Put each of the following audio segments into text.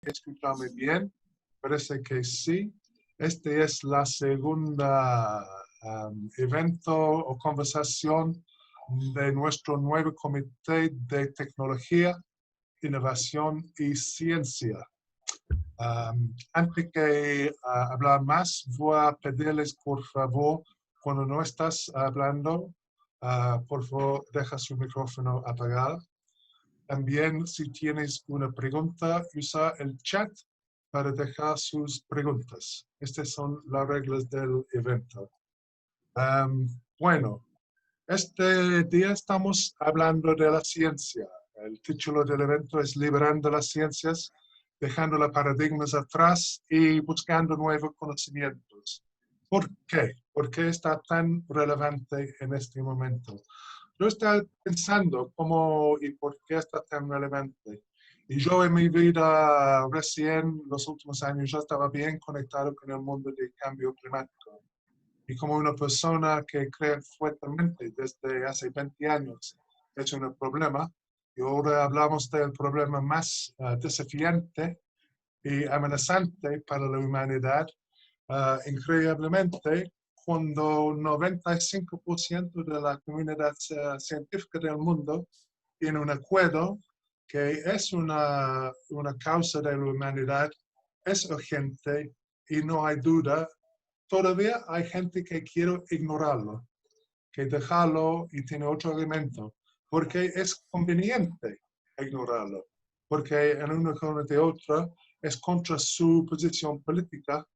escucharme bien? Parece que sí. Este es la segunda evento o conversación de nuestro nuevo Comité de Tecnología, Innovación y Ciencia. Antes que hablar más, voy a pedirles, por favor, cuando no estás hablando, por favor, deja su micrófono apagado. También, si tienes una pregunta, usa el chat para dejar sus preguntas. Estas son las reglas del evento. Bueno, este día estamos hablando de la ciencia. El título del evento es Liberando las Ciencias, dejando los paradigmas atrás y buscando nuevos conocimientos. ¿Por qué? ¿Por qué está tan relevante en este momento? Yo estaba pensando cómo y por qué está tan relevante. Y yo en mi vida recién, los últimos años, ya estaba bien conectado con el mundo del cambio climático. Y como una persona que cree fuertemente desde hace 20 años es un problema, y ahora hablamos del problema más desafiante y amenazante para la humanidad, increíblemente, cuando 95% de la comunidad científica del mundo tiene un acuerdo que es una causa de la humanidad, es urgente y no hay duda. Todavía hay gente que quiere ignorarlo, que dejarlo y tiene otro argumento, porque es conveniente ignorarlo, porque en una cosa de otra es contra su posición política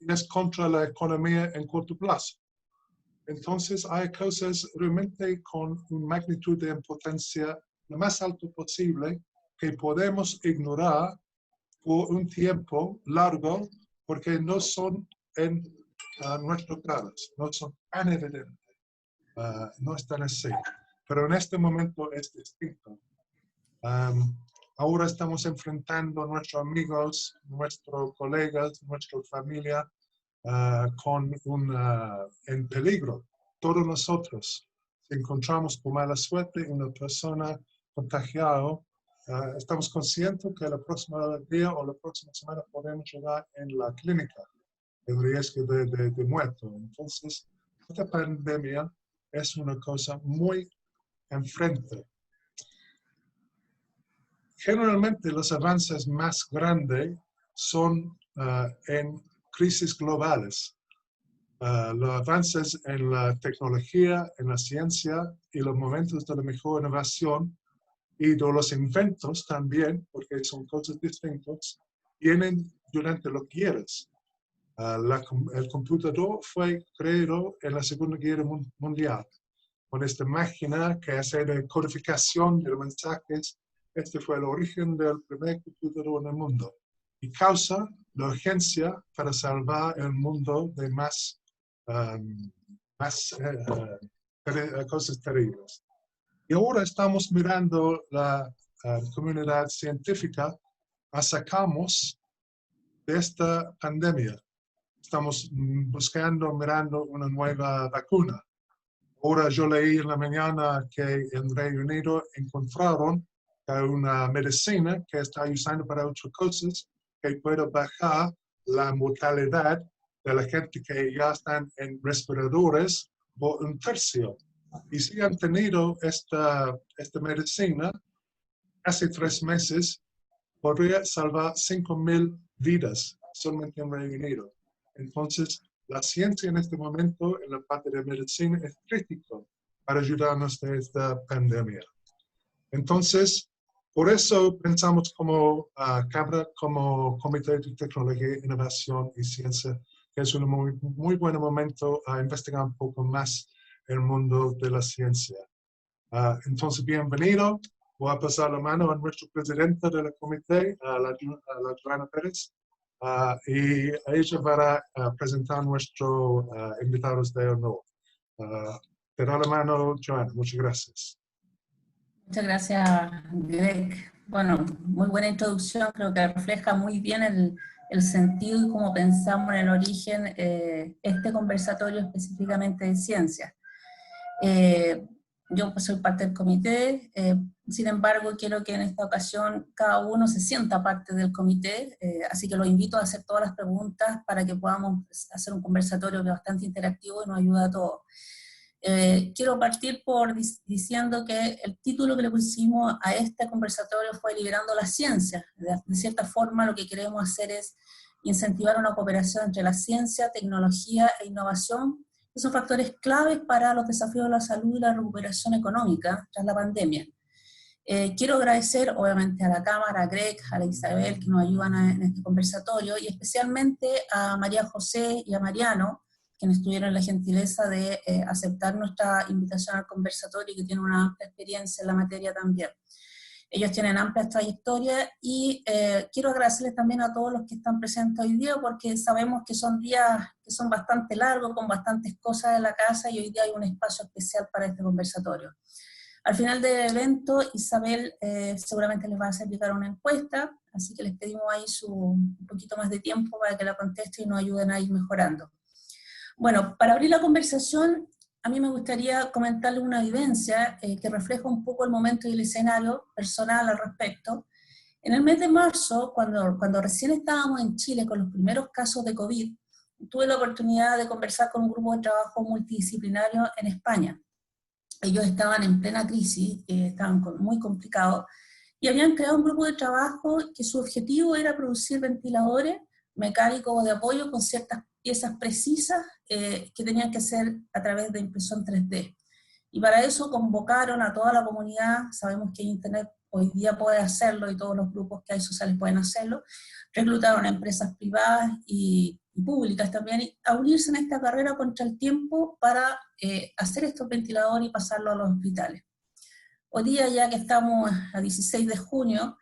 y es contra la economía en corto plazo. Entonces hay cosas realmente con una magnitud de importancia lo más alto posible que podemos ignorar por un tiempo largo porque no son en nuestros caras, no son tan evidentes, no están así. Pero en este momento es distinto. Ahora estamos enfrentando a nuestros amigos, nuestros colegas, nuestra familia en peligro. Todos nosotros, si encontramos por mala suerte una persona contagiada, estamos conscientes que el próximo día o la próxima semana podemos llegar en la clínica en riesgo de muerte. Entonces, esta pandemia es una cosa muy enfrente. Generalmente los avances más grandes son en crisis globales. Los avances en la tecnología, en la ciencia y los momentos de la mejor innovación y de los inventos también, porque son cosas distintas, vienen durante los guerras. El computador fue creado en la Segunda Guerra Mundial con esta máquina que hace de codificación de los mensajes. Este fue el origen del primer computador en el mundo y causa la urgencia para salvar el mundo de más cosas terribles. Y ahora estamos mirando la comunidad científica a sacarnos de esta pandemia. Estamos buscando, mirando una nueva vacuna. Ahora yo leí en la mañana que en Reino Unido encontraron una medicina que está usando para otras cosas que puede bajar la mortalidad de la gente que ya están en respiradores por un tercio. Y si han tenido esta medicina, hace 3 meses, podría salvar 5.000 vidas solamente en Reino Unido. Entonces, la ciencia en este momento, en la parte de medicina, es crítico para ayudarnos en esta pandemia. Entonces, por eso pensamos como Cámara, como Comité de Tecnología, Innovación y Ciencia, que es un muy buen momento a investigar un poco más el mundo de la ciencia. Entonces, bienvenido. Voy a pasar la mano a nuestro presidente del comité, a la Joana Pérez, y ella va a presentar a nuestros invitados de honor. Te doy la mano, Joana. Muchas gracias. Muchas gracias, Greg. Bueno, muy buena introducción, creo que refleja muy bien el sentido y cómo pensamos en el origen este conversatorio específicamente de ciencia. yo pues soy parte del comité, sin embargo quiero que en esta ocasión cada uno se sienta parte del comité, así que los invito a hacer todas las preguntas para que podamos hacer un conversatorio bastante interactivo y nos ayuda a todos. Quiero partir por diciendo que el título que le pusimos a este conversatorio fue Liberando la Ciencia. De cierta forma lo que queremos hacer es incentivar una cooperación entre la ciencia, tecnología e innovación, que son factores claves para los desafíos de la salud y la recuperación económica tras la pandemia. Quiero agradecer obviamente a la Cámara, a Greg, a la Isabel que nos ayudan en este conversatorio, y especialmente a María José y a Mariano, quienes tuvieron la gentileza de aceptar nuestra invitación al conversatorio y que tienen una amplia experiencia en la materia también. Ellos tienen amplia trayectoria y quiero agradecerles también a todos los que están presentes hoy día, porque sabemos que son días que son bastante largos, con bastantes cosas en la casa, y hoy día hay un espacio especial para este conversatorio. Al final del evento, Isabel seguramente les va a hacer llegar una encuesta, así que les pedimos ahí un poquito más de tiempo para que la contesten y nos ayuden a ir mejorando. Bueno, para abrir la conversación, a mí me gustaría comentarles una vivencia que refleja un poco el momento y el escenario personal al respecto. En el mes de marzo, cuando recién estábamos en Chile con los primeros casos de COVID, tuve la oportunidad de conversar con un grupo de trabajo multidisciplinario en España. Ellos estaban en plena crisis, estaban muy complicados, y habían creado un grupo de trabajo que su objetivo era producir ventiladores mecánicos de apoyo con ciertas piezas precisas que tenían que ser a través de impresión 3D. Y para eso convocaron a toda la comunidad, sabemos que Internet hoy día puede hacerlo y todos los grupos que hay sociales pueden hacerlo, reclutaron a empresas privadas y públicas también a unirse en esta carrera contra el tiempo para hacer estos ventiladores y pasarlos a los hospitales. Hoy día, ya que estamos a 16 de junio,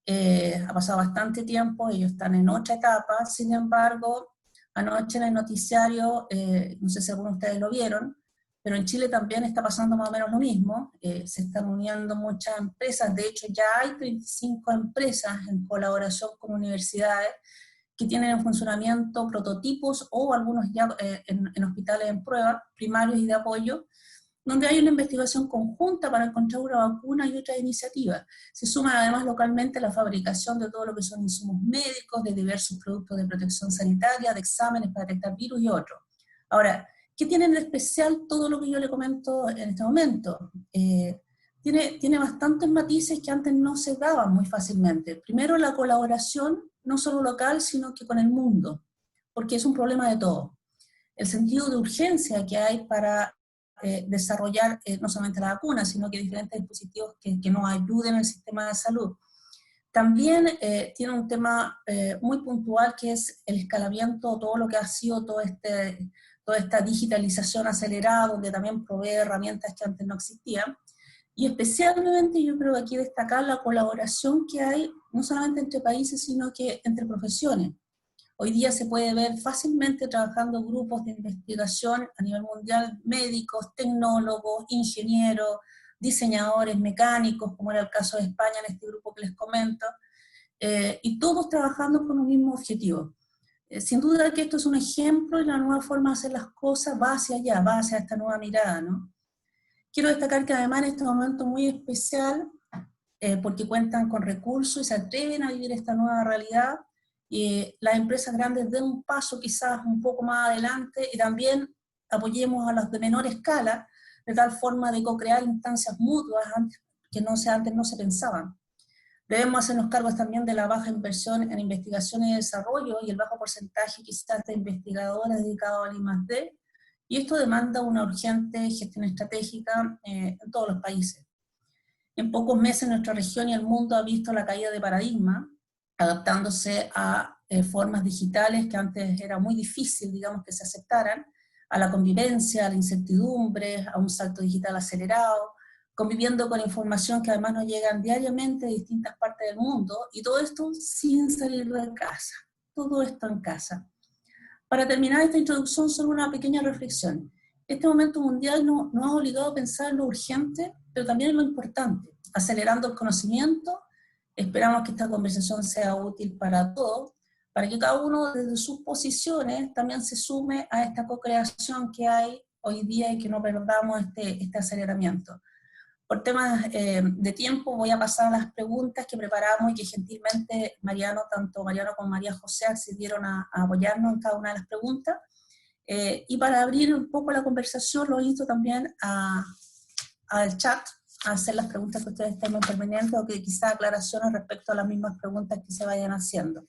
ha pasado bastante tiempo, ellos están en otra etapa. Sin embargo, anoche en el noticiario, no sé si algunos de ustedes lo vieron, pero en Chile también está pasando más o menos lo mismo. Se están uniendo muchas empresas, de hecho ya hay 35 empresas en colaboración con universidades que tienen en funcionamiento prototipos o algunos ya en hospitales en prueba, primarios y de apoyo, donde hay una investigación conjunta para encontrar una vacuna y otras iniciativas. Se suma además localmente la fabricación de todo lo que son insumos médicos, de diversos productos de protección sanitaria, de exámenes para detectar virus y otros. Ahora, ¿qué tiene de especial todo lo que yo le comento en este momento? Tiene bastantes matices que antes no se daban muy fácilmente. Primero, la colaboración, no solo local, sino que con el mundo, porque es un problema de todo. El sentido de urgencia que hay para desarrollar no solamente la vacuna, sino que diferentes dispositivos que nos ayuden en el sistema de salud. También tiene un tema muy puntual, que es el escalamiento, todo lo que ha sido toda esta digitalización acelerada, donde también provee herramientas que antes no existían. Y especialmente yo creo que aquí destacar la colaboración que hay, no solamente entre países, sino que entre profesiones. Hoy día se puede ver fácilmente trabajando grupos de investigación a nivel mundial, médicos, tecnólogos, ingenieros, diseñadores, mecánicos, como era el caso de España en este grupo que les comento, y todos trabajando con un mismo objetivo. Sin duda que esto es un ejemplo y la nueva forma de hacer las cosas va hacia allá, va hacia esta nueva mirada, ¿no? Quiero destacar que además en este momento muy especial, porque cuentan con recursos y se atreven a vivir esta nueva realidad, las empresas grandes den un paso quizás un poco más adelante y también apoyemos a las de menor escala, de tal forma de co-crear instancias mutuas que antes no se pensaban. Debemos hacernos cargos también de la baja inversión en investigación y desarrollo y el bajo porcentaje quizás de investigadores dedicados al I+D, y esto demanda una urgente gestión estratégica en todos los países. En pocos meses nuestra región y el mundo ha visto la caída de paradigma, adaptándose a formas digitales que antes era muy difícil, digamos, que se aceptaran, a la convivencia, a la incertidumbre, a un salto digital acelerado, conviviendo con información que además nos llegan diariamente de distintas partes del mundo, y todo esto sin salir de casa, todo esto en casa. Para terminar esta introducción, solo una pequeña reflexión. Este momento mundial nos ha obligado a pensar en lo urgente, pero también en lo importante, acelerando el conocimiento. Esperamos que esta conversación sea útil para todos, para que cada uno desde sus posiciones también se sume a esta co-creación que hay hoy día y que no perdamos este aceleramiento. Por temas de tiempo voy a pasar a las preguntas que preparamos y que gentilmente tanto Mariano como María José accedieron a apoyarnos en cada una de las preguntas. Y para abrir un poco la conversación, lo invito también al chat a hacer las preguntas que ustedes estén interviniendo o que quizá aclaraciones respecto a las mismas preguntas que se vayan haciendo.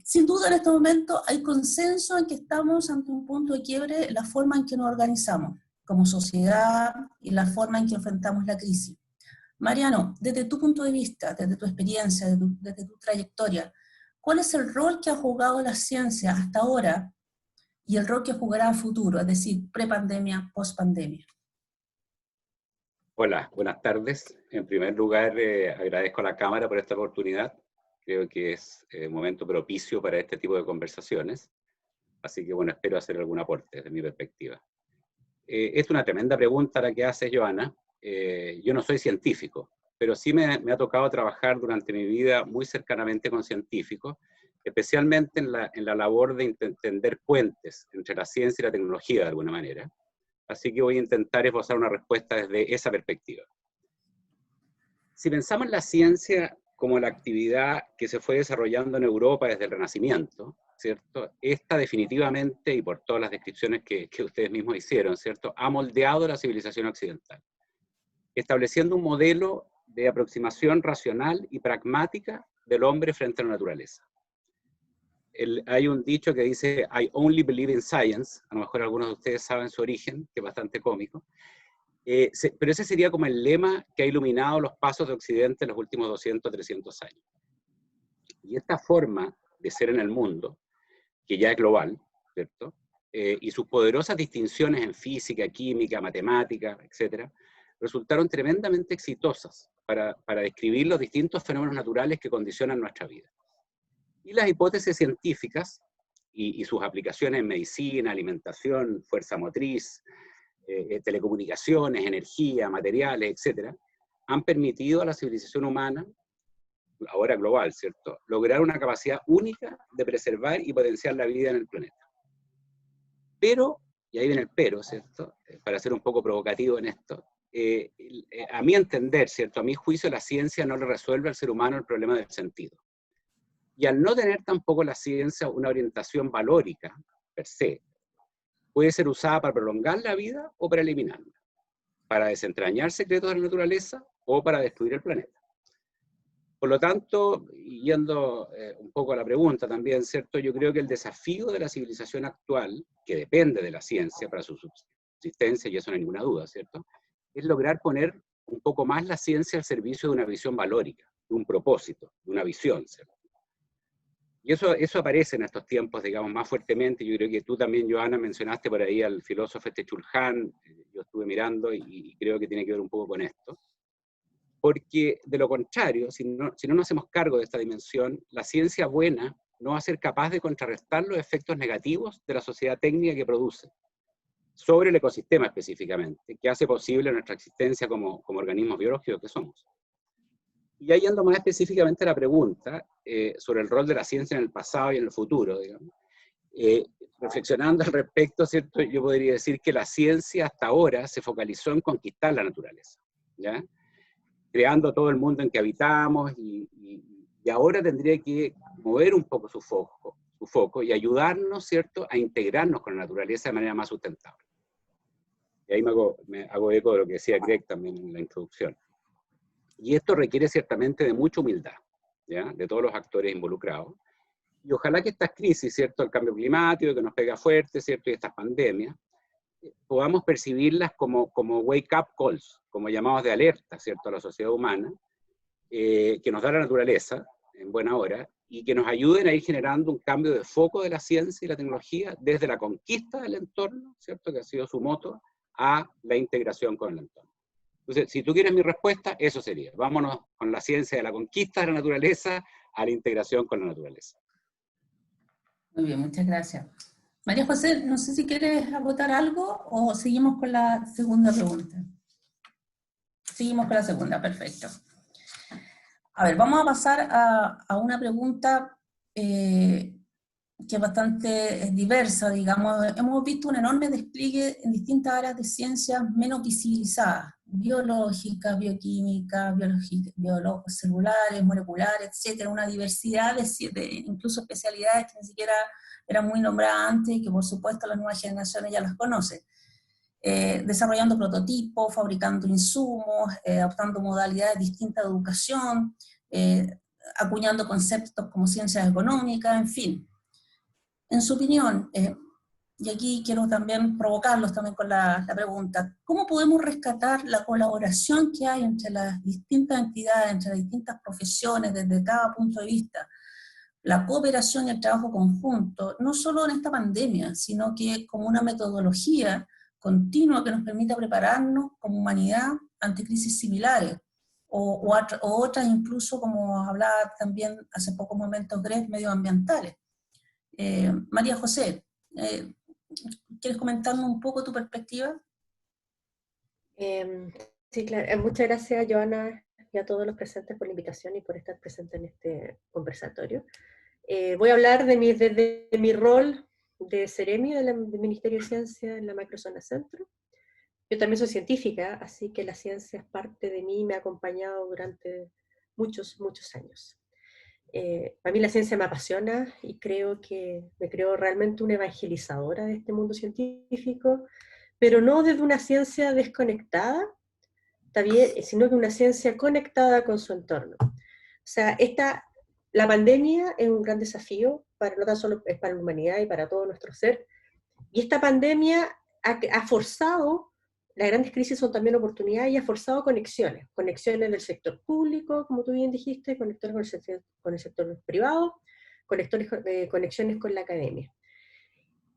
Sin duda en este momento hay consenso en que estamos ante un punto de quiebre en la forma en que nos organizamos como sociedad y la forma en que enfrentamos la crisis. Mariano, desde tu punto de vista, desde tu experiencia, desde tu trayectoria, ¿cuál es el rol que ha jugado la ciencia hasta ahora y el rol que jugará a futuro, es decir, prepandemia, pospandemia? Hola, buenas tardes. En primer lugar, agradezco a la Cámara por esta oportunidad. Creo que es un momento propicio para este tipo de conversaciones. Así que, bueno, espero hacer algún aporte desde mi perspectiva. Es una tremenda pregunta la que haces, Joana. Yo no soy científico, pero sí me ha tocado trabajar durante mi vida muy cercanamente con científicos, especialmente en la labor de entender puentes entre la ciencia y la tecnología de alguna manera. Así que voy a intentar esbozar una respuesta desde esa perspectiva. Si pensamos en la ciencia como la actividad que se fue desarrollando en Europa desde el Renacimiento, ¿cierto? Esta definitivamente, y por todas las descripciones que ustedes mismos hicieron, ¿cierto?, ha moldeado la civilización occidental, estableciendo un modelo de aproximación racional y pragmática del hombre frente a la naturaleza. Hay un dicho que dice, I only believe in science, a lo mejor algunos de ustedes saben su origen, que es bastante cómico, pero ese sería como el lema que ha iluminado los pasos de Occidente en los últimos 200, 300 años. Y esta forma de ser en el mundo, que ya es global, ¿cierto? Y sus poderosas distinciones en física, química, matemática, etc., resultaron tremendamente exitosas para describir los distintos fenómenos naturales que condicionan nuestra vida. Y las hipótesis científicas y sus aplicaciones en medicina, alimentación, fuerza motriz, telecomunicaciones, energía, materiales, etc., han permitido a la civilización humana, ahora global, ¿cierto?, lograr una capacidad única de preservar y potenciar la vida en el planeta. Pero, y ahí viene el pero, ¿cierto?, para ser un poco provocativo en esto, a mi entender, ¿cierto?, a mi juicio, la ciencia no le resuelve al ser humano el problema del sentido. Y al no tener tampoco la ciencia una orientación valórica, per se, puede ser usada para prolongar la vida o para eliminarla, para desentrañar secretos de la naturaleza o para destruir el planeta. Por lo tanto, yendo un poco a la pregunta también, ¿cierto?, yo creo que el desafío de la civilización actual, que depende de la ciencia para su subsistencia, y eso no hay ninguna duda, ¿cierto?, es lograr poner un poco más la ciencia al servicio de una visión valórica, de un propósito, de una visión, ¿cierto? Y eso aparece en estos tiempos, digamos, más fuertemente. Yo creo que tú también, Joana, mencionaste por ahí al filósofo Chulhan, yo estuve mirando y creo que tiene que ver un poco con esto. Porque, de lo contrario, si no nos hacemos cargo de esta dimensión, la ciencia buena no va a ser capaz de contrarrestar los efectos negativos de la sociedad técnica que produce sobre el ecosistema específicamente, que hace posible nuestra existencia como organismos biológicos que somos. Y ya yendo más específicamente a la pregunta sobre el rol de la ciencia en el pasado y en el futuro, digamos, reflexionando al respecto, ¿cierto?, yo podría decir que la ciencia hasta ahora se focalizó en conquistar la naturaleza, ¿ya?, creando todo el mundo en que habitamos, y ahora tendría que mover un poco su foco y ayudarnos, ¿cierto?, a integrarnos con la naturaleza de manera más sustentable. Y ahí me hago eco de lo que decía Greg también en la introducción. Y esto requiere ciertamente de mucha humildad, ¿ya?, de todos los actores involucrados. Y ojalá que estas crisis, ¿cierto?, el cambio climático que nos pega fuerte, ¿cierto?, y estas pandemias, podamos percibirlas como wake-up calls, como llamados de alerta, ¿cierto?, a la sociedad humana, que nos da la naturaleza, en buena hora, y que nos ayuden a ir generando un cambio de foco de la ciencia y la tecnología desde la conquista del entorno, ¿cierto?, que ha sido su moto, a la integración con el entorno. Entonces, si tú quieres mi respuesta, eso sería. Vámonos con la ciencia de la conquista de la naturaleza a la integración con la naturaleza. Muy bien, muchas gracias. María José, no sé si quieres agotar algo o seguimos con la segunda pregunta. Seguimos con la segunda, perfecto. A ver, vamos a pasar a una pregunta que es bastante diversa, digamos. Hemos visto un enorme despliegue en distintas áreas de ciencias menos visibilizadas, biológicas, bioquímicas, celulares, moleculares, etcétera, una diversidad incluso especialidades que ni siquiera eran muy nombradas antes y que por supuesto las nuevas generaciones ya las conocen. Desarrollando prototipos, fabricando insumos, adoptando modalidades distintas de educación, acuñando conceptos como ciencias económicas, en fin. En su opinión, y aquí quiero también provocarlos también con la pregunta, ¿cómo podemos rescatar la colaboración que hay entre las distintas entidades, entre las distintas profesiones, desde cada punto de vista? La cooperación y el trabajo conjunto, no solo en esta pandemia, sino que como una metodología continua que nos permita prepararnos como humanidad ante crisis similares, o otras incluso, como hablaba también hace pocos momentos Greg, medioambientales. María José, ¿quieres comentarnos un poco tu perspectiva? Sí, claro. Muchas gracias, Joana, y a todos los presentes por la invitación y por estar presente en este conversatorio. Voy a hablar desde mi rol de Ceremi del Ministerio de Ciencia en la Macrozona Centro. Yo también soy científica, así que la ciencia es parte de mí y me ha acompañado durante muchos, muchos años. A mí la ciencia me apasiona y me creo realmente una evangelizadora de este mundo científico, pero no desde una ciencia desconectada, sino que una ciencia conectada con su entorno. O sea, la pandemia es un gran desafío, no tan solo es para la humanidad y para todo nuestro ser, y esta pandemia ha forzado, las grandes crisis son también oportunidades, y ha forzado conexiones del sector público, como tú bien dijiste, conexiones con el sector privado, conexiones con la academia.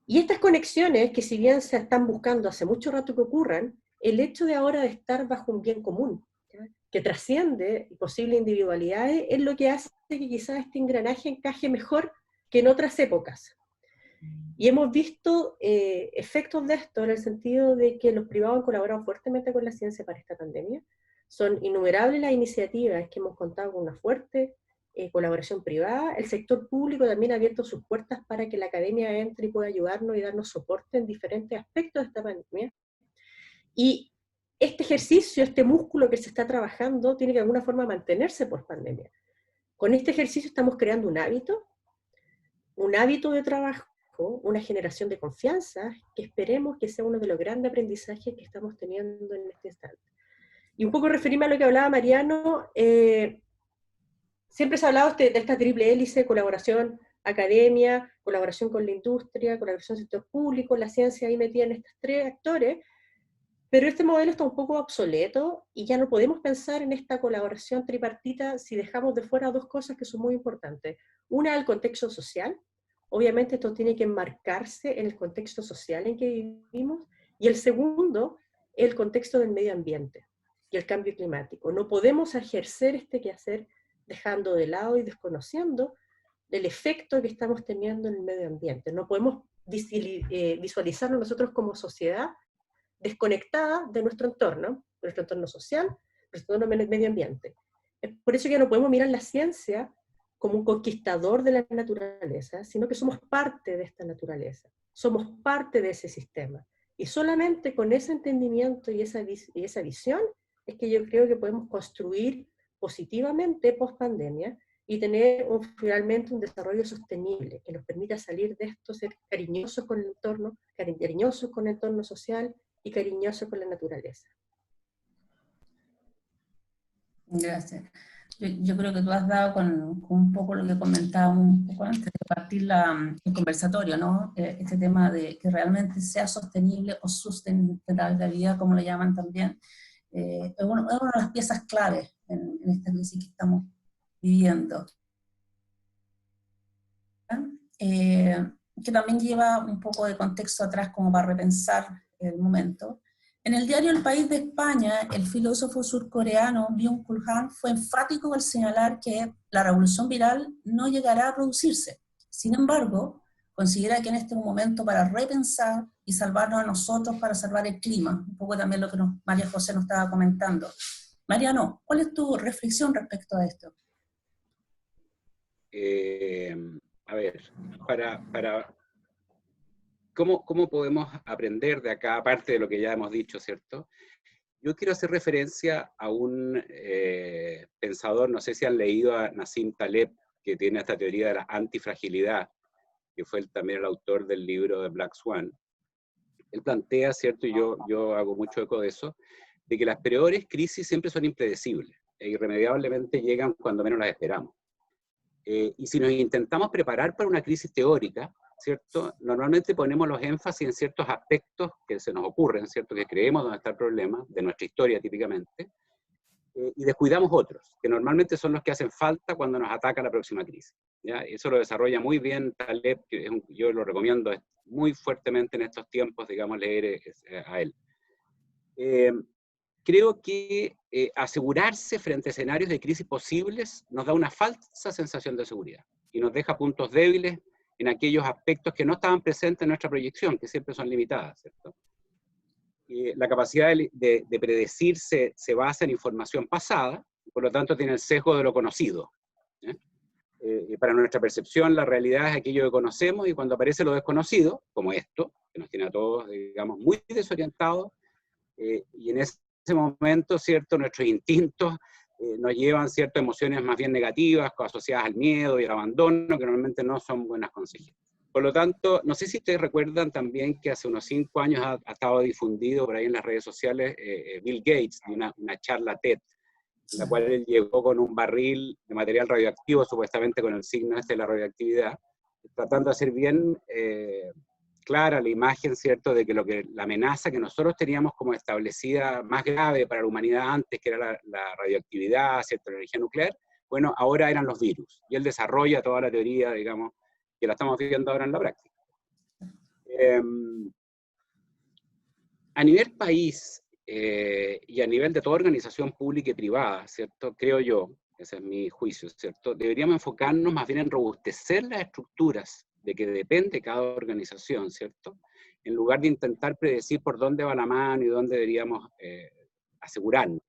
Y estas conexiones, que si bien se están buscando hace mucho rato que ocurran, el hecho de ahora de estar bajo un bien común, ¿ya?, que trasciende posibles individualidades, es lo que hace que quizás este engranaje encaje mejor que en otras épocas. Y hemos visto efectos de esto en el sentido de que los privados han colaborado fuertemente con la ciencia para esta pandemia. Son innumerables las iniciativas que hemos contado con una fuerte colaboración privada. El sector público también ha abierto sus puertas para que la academia entre y pueda ayudarnos y darnos soporte en diferentes aspectos de esta pandemia. Y este ejercicio, este músculo que se está trabajando, tiene que de alguna forma mantenerse post pandemia. Con este ejercicio estamos creando un hábito de trabajo, una generación de confianza, que esperemos que sea uno de los grandes aprendizajes que estamos teniendo en este instante. Y un poco referirme a lo que hablaba Mariano, siempre se ha hablado de esta triple hélice: colaboración academia, colaboración con la industria, colaboración sector público, la ciencia ahí metida en estos tres actores, pero este modelo está un poco obsoleto y ya no podemos pensar en esta colaboración tripartita si dejamos de fuera dos cosas que son muy importantes. Una, el contexto social. Obviamente esto tiene que enmarcarse en el contexto social en que vivimos, y el segundo, el contexto del medio ambiente y el cambio climático. No podemos ejercer este quehacer dejando de lado y desconociendo el efecto que estamos teniendo en el medio ambiente. No podemos visualizarnos nosotros como sociedad desconectada de nuestro entorno social, nuestro entorno medio ambiente. Es por eso que no podemos mirar la ciencia como un conquistador de la naturaleza, sino que somos parte de esta naturaleza, somos parte de ese sistema. Y solamente con ese entendimiento y esa visión es que yo creo que podemos construir positivamente post pandemia y tener finalmente un desarrollo sostenible que nos permita salir de esto, ser cariñosos con el entorno, cariñosos con el entorno social y cariñosos con la naturaleza. Gracias. Yo creo que tú has dado con un poco lo que comentábamos un poco antes de partir el conversatorio, ¿no? Este tema de que realmente sea sostenible o sustentabilidad, como lo llaman también, es una de las piezas claves en esta crisis que estamos viviendo. Que también lleva un poco de contexto atrás como para repensar el momento. En el diario El País de España, el filósofo surcoreano Byung-Chul Han fue enfático al señalar que la revolución viral no llegará a producirse. Sin embargo, considera que en este es un momento para repensar y salvarnos a nosotros para salvar el clima. Un poco también lo que María José nos estaba comentando. Mariano, ¿cuál es tu reflexión respecto a esto? A ver, ¿cómo podemos aprender de acá, aparte de lo que ya hemos dicho, ¿cierto? yo quiero hacer referencia a un pensador, no sé si han leído a Nassim Taleb, que tiene esta teoría de la antifragilidad, que fue también el autor del libro de Black Swan. Él plantea, ¿cierto? Y yo hago mucho eco de eso, de que las peores crisis siempre son impredecibles e irremediablemente llegan cuando menos las esperamos. Y si nos intentamos preparar para una crisis teórica, ¿cierto? Normalmente ponemos los énfasis en ciertos aspectos que se nos ocurren, ¿cierto? Que creemos donde está el problema, de nuestra historia típicamente, y descuidamos otros, que normalmente son los que hacen falta cuando nos ataca la próxima crisis, ¿ya? Eso lo desarrolla muy bien Taleb, que yo lo recomiendo muy fuertemente en estos tiempos, digamos, leer a él. Creo que asegurarse frente a escenarios de crisis posibles nos da una falsa sensación de seguridad y nos deja puntos débiles en aquellos aspectos que no estaban presentes en nuestra proyección, que siempre son limitadas, ¿cierto? La capacidad de predecir se basa en información pasada, por lo tanto tiene el sesgo de lo conocido. Para nuestra percepción, la realidad es aquello que conocemos, y cuando aparece lo desconocido, como esto, que nos tiene a todos, digamos, muy desorientados, y en ese momento, ¿cierto?, nuestros instintos nos llevan ciertas emociones más bien negativas, asociadas al miedo y al abandono, que normalmente no son buenas consejeras. Por lo tanto, no sé si ustedes recuerdan también que hace unos 5 años ha estado difundido por ahí en las redes sociales Bill Gates, de una charla TED, en la cual él llegó con un barril de material radioactivo, supuestamente con el signo de la radioactividad, tratando de hacer bien clara la imagen, ¿cierto?, de que la amenaza que nosotros teníamos como establecida más grave para la humanidad antes, que era la radioactividad, ¿cierto?, la energía nuclear, bueno, ahora eran los virus. Y él desarrolla toda la teoría, digamos, que la estamos viendo ahora en la práctica. A nivel país y a nivel de toda organización pública y privada, ¿cierto?, creo yo, ese es mi juicio, ¿cierto?, deberíamos enfocarnos más bien en robustecer las estructuras de que depende cada organización, ¿cierto?, en lugar de intentar predecir por dónde va la mano y dónde deberíamos asegurarnos.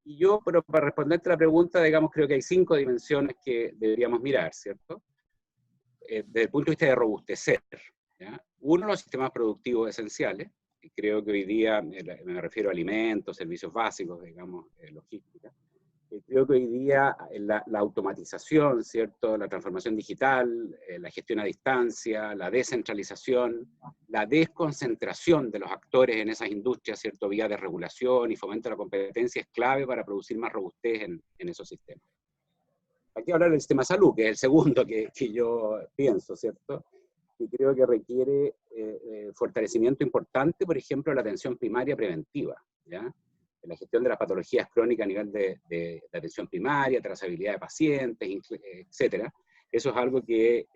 Y yo, pero para responderte la pregunta, digamos, creo que hay 5 dimensiones que deberíamos mirar, ¿cierto?, desde el punto de vista de robustecer, ¿ya? Uno, los sistemas productivos esenciales, y creo que hoy día, me refiero a alimentos, servicios básicos, digamos, logística. Creo que hoy día la automatización, ¿cierto?, la transformación digital, la gestión a distancia, la descentralización, la desconcentración de los actores en esas industrias, ¿cierto?, vía de regulación y fomento de la competencia, es clave para producir más robustez en esos sistemas. Aquí hablar del sistema de salud, que es el segundo que yo pienso, ¿cierto? Y creo que requiere fortalecimiento importante, por ejemplo, la atención primaria preventiva, ¿ya? La gestión de las patologías crónicas a nivel de atención primaria, trazabilidad de pacientes, etcétera. Eso es algo que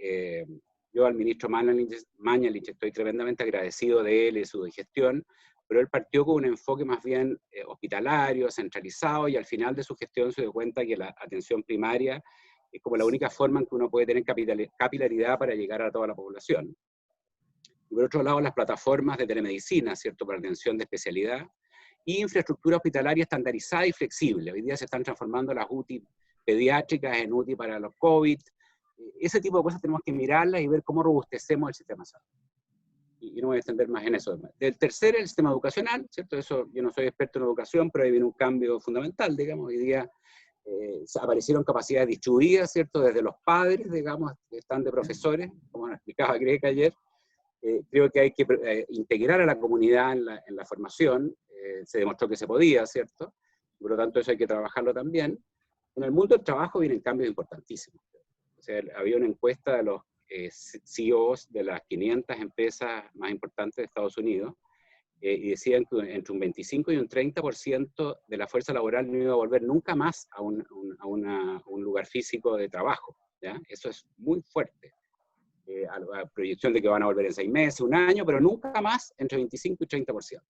yo al ministro Mañalich estoy tremendamente agradecido de él y de su gestión, pero él partió con un enfoque más bien hospitalario, centralizado, y al final de su gestión se dio cuenta que la atención primaria es como la única forma en que uno puede tener capilaridad para llegar a toda la población. Y por otro lado, las plataformas de telemedicina, ¿cierto?, para atención de especialidad, y infraestructura hospitalaria estandarizada y flexible. Hoy día se están transformando las UTI pediátricas en UTI para los COVID. Ese tipo de cosas tenemos que mirarlas y ver cómo robustecemos el sistema de salud. Y no voy a extender más en eso. El tercero es el sistema educacional, ¿cierto? Eso, yo no soy experto en educación, pero ahí viene un cambio fundamental, digamos. Hoy día aparecieron capacidades distribuidas, ¿cierto?, desde los padres, digamos, que están de profesores, como nos explicaba Greg ayer. Creo que hay que integrar a la comunidad en la formación. Se demostró que se podía, ¿cierto? Por lo tanto, eso hay que trabajarlo también. En el mundo del trabajo vienen cambios importantísimos. O sea, había una encuesta de los CEOs de las 500 empresas más importantes de Estados Unidos, y decían que entre un 25 y un 30% de la fuerza laboral no iba a volver nunca más a un lugar físico de trabajo, ¿ya? Eso es muy fuerte. A la proyección de que van a volver en 6 meses, 1 año, pero nunca más entre 25 y 30%.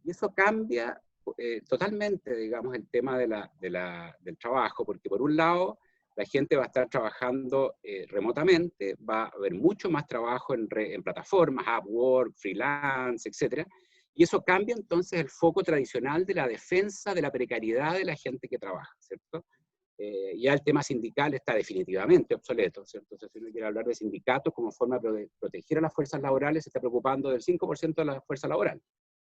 Y eso cambia totalmente, digamos, el tema del trabajo, porque por un lado, la gente va a estar trabajando remotamente, va a haber mucho más trabajo en plataformas, Upwork, freelance, etc. Y eso cambia entonces el foco tradicional de la defensa de la precariedad de la gente que trabaja, ¿cierto? Ya el tema sindical está definitivamente obsoleto, ¿cierto? Entonces, si uno quiere hablar de sindicatos como forma de proteger a las fuerzas laborales, se está preocupando del 5% de la fuerza laboral.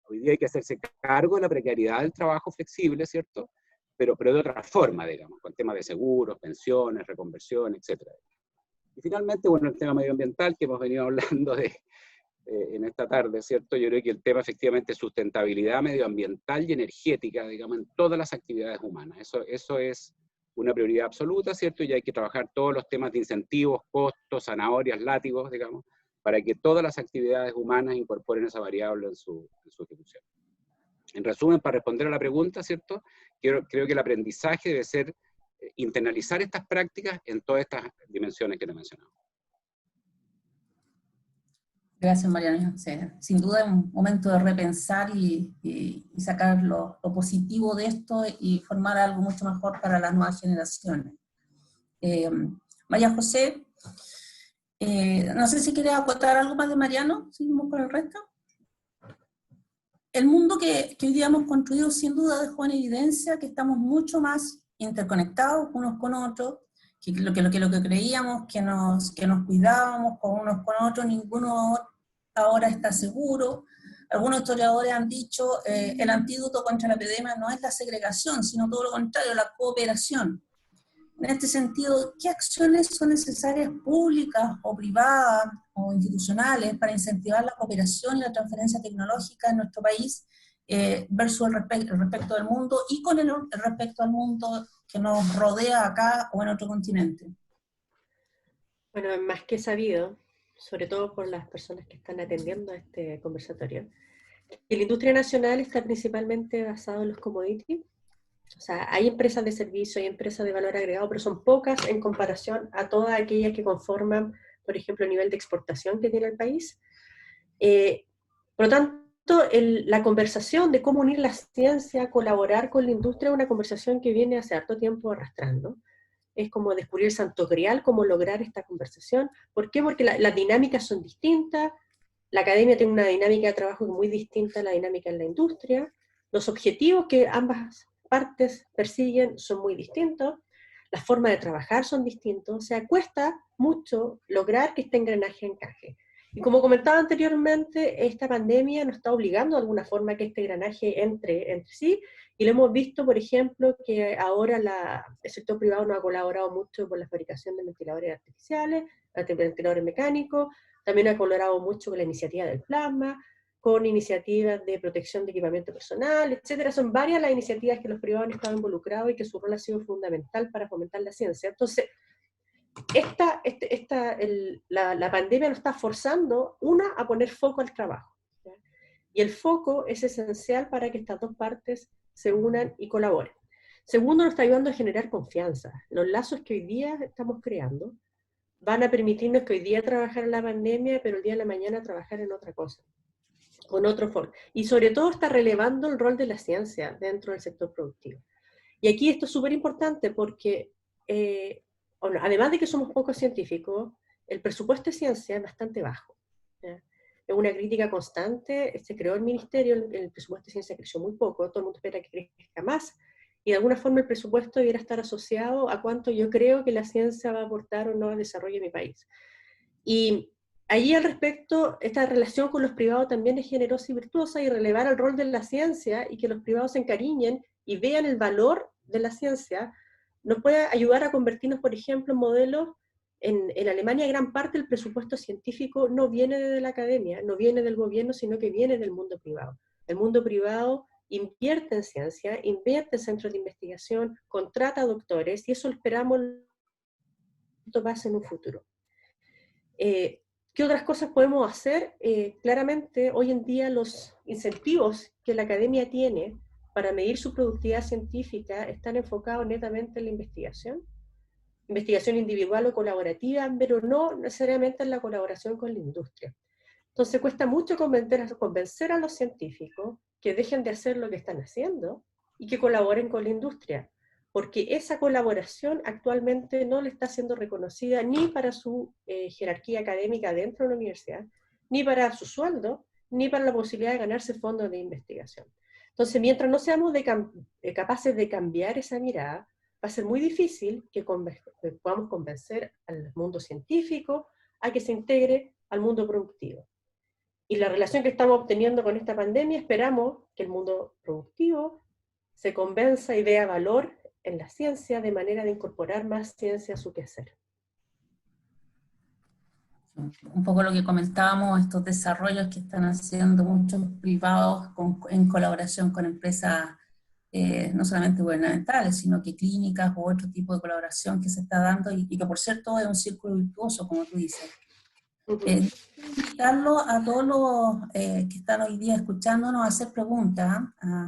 Hoy día hay que hacerse cargo de la precariedad del trabajo flexible, ¿cierto? Pero de otra forma, digamos, con temas de seguros, pensiones, reconversión, etc. Y finalmente, bueno, el tema medioambiental que hemos venido hablando en esta tarde, ¿cierto? Yo creo que el tema efectivamente es sustentabilidad medioambiental y energética, digamos, en todas las actividades humanas. Eso es una prioridad absoluta, ¿cierto? Y hay que trabajar todos los temas de incentivos, costos, zanahorias, látigos, digamos, para que todas las actividades humanas incorporen esa variable en su ejecución. En resumen, para responder a la pregunta, ¿cierto? Creo que el aprendizaje debe ser internalizar estas prácticas en todas estas dimensiones que te he mencionado. Gracias, Mariano. Sí, sin duda es un momento de repensar y sacar lo positivo de esto y formar algo mucho mejor para las nuevas generaciones. María José, no sé si quieres acotar algo más de Mariano, seguimos con el resto. El mundo que hoy día hemos construido sin duda dejó en evidencia que estamos mucho más interconectados unos con otros, que lo que creíamos que nos cuidábamos con unos con otros, ninguno ahora está seguro. Algunos historiadores han dicho el antídoto contra la epidemia no es la segregación, sino todo lo contrario, la cooperación. En este sentido, ¿qué acciones son necesarias públicas o privadas o institucionales para incentivar la cooperación y la transferencia tecnológica en nuestro país versus el respecto del mundo y con el respecto al mundo que nos rodea acá o en otro continente? Bueno, es más que sabido, sobre todo por las personas que están atendiendo a este conversatorio, que la industria nacional está principalmente basada en los commodities. O sea, hay empresas de servicio, hay empresas de valor agregado, pero son pocas en comparación a todas aquellas que conforman, por ejemplo, el nivel de exportación que tiene el país. Por lo tanto, la conversación de cómo unir la ciencia, colaborar con la industria, es una conversación que viene hace harto tiempo arrastrando. Es como descubrir el santo grial, cómo lograr esta conversación. ¿Por qué? Porque las dinámicas son distintas, la academia tiene una dinámica de trabajo muy distinta a la dinámica en la industria, los objetivos que ambas partes persiguen son muy distintos, las formas de trabajar son distintas, o sea, cuesta mucho lograr que este engranaje encaje. Y como comentaba anteriormente, esta pandemia nos está obligando de alguna forma a que este engranaje entre sí, y lo hemos visto, por ejemplo, que ahora el sector privado nos ha colaborado mucho con la fabricación de ventiladores artificiales, ventiladores mecánicos, también ha colaborado mucho con la iniciativa del plasma, con iniciativas de protección de equipamiento personal, etcétera. Son varias las iniciativas que los privados han estado involucrados y que su rol ha sido fundamental para fomentar la ciencia. Entonces, la pandemia nos está forzando, a poner foco al trabajo, ¿ya? Y el foco es esencial para que estas dos partes se unan y colaboren. Segundo, nos está ayudando a generar confianza. Los lazos que hoy día estamos creando van a permitirnos que hoy día trabajar en la pandemia, pero el día de la mañana trabajar en otra cosa, con otro foco. Y sobre todo está relevando el rol de la ciencia dentro del sector productivo. Y aquí esto es súper importante porque, además de que somos pocos científicos, el presupuesto de ciencia es bastante bajo, ¿ya? Es una crítica constante, se creó el ministerio, el presupuesto de ciencia creció muy poco, todo el mundo espera que crezca más, y de alguna forma el presupuesto debiera estar asociado a cuánto yo creo que la ciencia va a aportar o no al desarrollo de mi país. Y allí al respecto, esta relación con los privados también es generosa y virtuosa, y relevar el rol de la ciencia y que los privados se encariñen y vean el valor de la ciencia, nos puede ayudar a convertirnos, por ejemplo, en modelos. En Alemania gran parte del presupuesto científico no viene de la academia, no viene del gobierno, sino que viene del mundo privado. El mundo privado invierte en ciencia, invierte en centros de investigación, contrata doctores, y eso esperamos esto pase en un futuro. ¿Qué otras cosas podemos hacer? Claramente, hoy en día los incentivos que la academia tiene para medir su productividad científica están enfocados netamente en la investigación individual o colaborativa, pero no necesariamente en la colaboración con la industria. Entonces cuesta mucho convencer a los científicos que dejen de hacer lo que están haciendo y que colaboren con la industria, porque esa colaboración actualmente no le está siendo reconocida ni para su jerarquía académica dentro de la universidad, ni para su sueldo, ni para la posibilidad de ganarse fondos de investigación. Entonces, mientras no seamos capaces de cambiar esa mirada, va a ser muy difícil que podamos convencer al mundo científico a que se integre al mundo productivo. Y la relación que estamos obteniendo con esta pandemia, esperamos que el mundo productivo se convenza y vea valor en la ciencia de manera de incorporar más ciencia a su quehacer. Un poco lo que comentábamos, estos desarrollos que están haciendo muchos privados en colaboración con empresas no solamente gubernamentales, sino que clínicas u otro tipo de colaboración que se está dando y que por cierto es un círculo virtuoso, como tú dices. Invitarlo a todos los que están hoy día escuchándonos a hacer preguntas.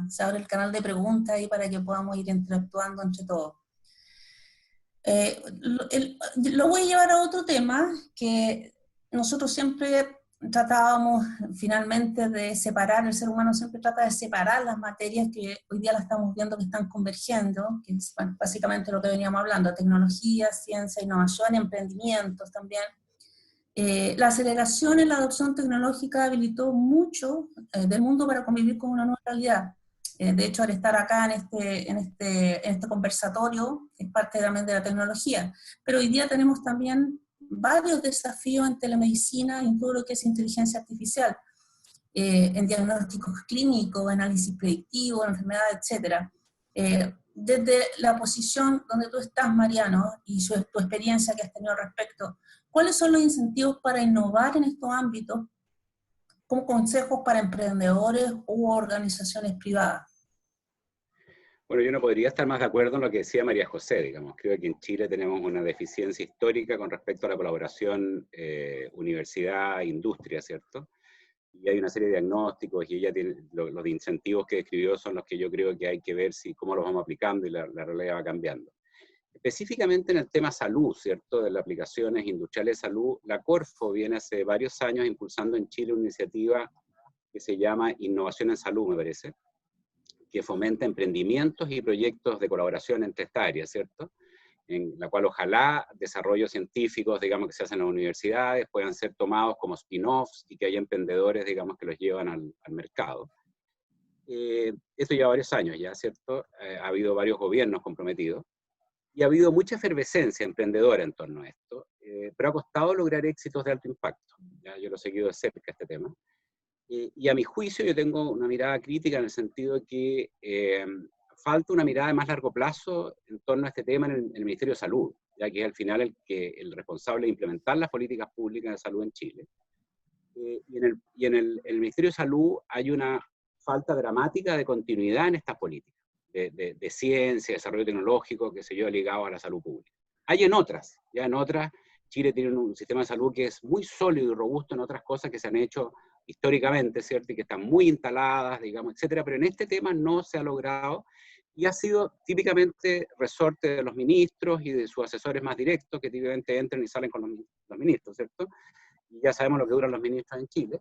Se abre el canal de preguntas ahí para que podamos ir interactuando entre todos. Lo voy a llevar a otro tema que nosotros siempre tratábamos finalmente de separar, el ser humano siempre trata de separar las materias que hoy día las estamos viendo que están convergiendo, que es básicamente lo que veníamos hablando, tecnología, ciencia, innovación, emprendimientos también. La aceleración en la adopción tecnológica habilitó mucho del mundo para convivir con una nueva realidad. De hecho, al estar acá en este conversatorio, es parte también de la tecnología. Pero hoy día tenemos también varios desafíos en telemedicina, en todo lo que es inteligencia artificial, en diagnósticos clínicos, análisis predictivo, enfermedades, etc. Desde la posición donde tú estás, Mariano, y tu experiencia que has tenido al respecto, ¿cuáles son los incentivos para innovar en estos ámbitos como consejos para emprendedores u organizaciones privadas? Bueno, yo no podría estar más de acuerdo en lo que decía María José, digamos. Creo que en Chile tenemos una deficiencia histórica con respecto a la colaboración universidad-industria, ¿cierto? Y hay una serie de diagnósticos y ella tiene, los incentivos que describió son los que yo creo que hay que ver cómo los vamos aplicando y la realidad va cambiando. Específicamente en el tema salud, ¿cierto? De las aplicaciones industriales de salud, la Corfo viene hace varios años impulsando en Chile una iniciativa que se llama Innovación en Salud, me parece, que fomenta emprendimientos y proyectos de colaboración entre estas áreas, ¿cierto? En la cual ojalá desarrollos científicos, digamos, que se hacen en las universidades puedan ser tomados como spin-offs y que haya emprendedores, digamos, que los llevan al mercado. Esto lleva varios años ya, ¿cierto? Ha habido varios gobiernos comprometidos y ha habido mucha efervescencia emprendedora en torno a esto, pero ha costado lograr éxitos de alto impacto. ¿Ya? Yo lo he seguido de cerca este tema. Y a mi juicio yo tengo una mirada crítica en el sentido de que falta una mirada de más largo plazo en torno a este tema en el Ministerio de Salud, ya que es al final el responsable de implementar las políticas públicas de salud en Chile. Y en el Ministerio de Salud hay una falta dramática de continuidad en estas políticas, de ciencia, desarrollo tecnológico, qué sé yo, ligado a la salud pública. Hay en otras, ya en otras, Chile tiene un sistema de salud que es muy sólido y robusto en otras cosas que se han hecho históricamente, ¿cierto? Y que están muy instaladas, digamos, etcétera, pero en este tema no se ha logrado y ha sido típicamente resorte de los ministros y de sus asesores más directos, que típicamente entran y salen con los ministros, ¿cierto? Y ya sabemos lo que duran los ministros en Chile,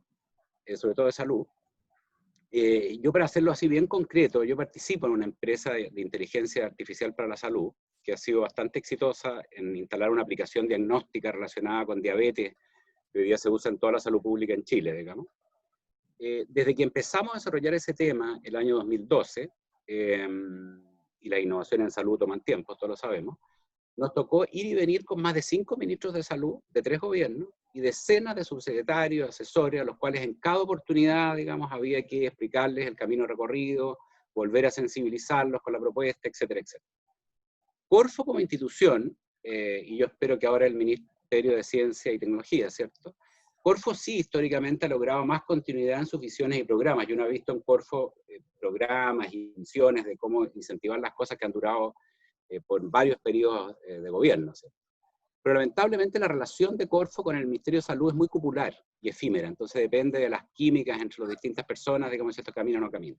sobre todo de salud. Yo, para hacerlo así bien concreto, yo participo en una empresa de inteligencia artificial para la salud, que ha sido bastante exitosa en instalar una aplicación diagnóstica relacionada con diabetes, que hoy día se usa en toda la salud pública en Chile, digamos. Desde que empezamos a desarrollar ese tema, el año 2012, y las innovaciones en salud toman tiempo, todos lo sabemos, nos tocó ir y venir con más de 5 ministros de salud de 3 gobiernos y decenas de subsecretarios, asesores, a los cuales en cada oportunidad, digamos, había que explicarles el camino recorrido, volver a sensibilizarlos con la propuesta, etcétera, etcétera. Corfo como institución, y yo espero que ahora el Ministerio de Ciencia y Tecnología, ¿cierto? Corfo sí históricamente ha logrado más continuidad en sus visiones y programas. Yo no he visto en Corfo programas y visiones de cómo incentivar las cosas que han durado por varios periodos de gobierno, ¿cierto? Pero lamentablemente la relación de Corfo con el Ministerio de Salud es muy cupular y efímera, entonces depende de las químicas entre las distintas personas, digamos, si esto camina o no camina.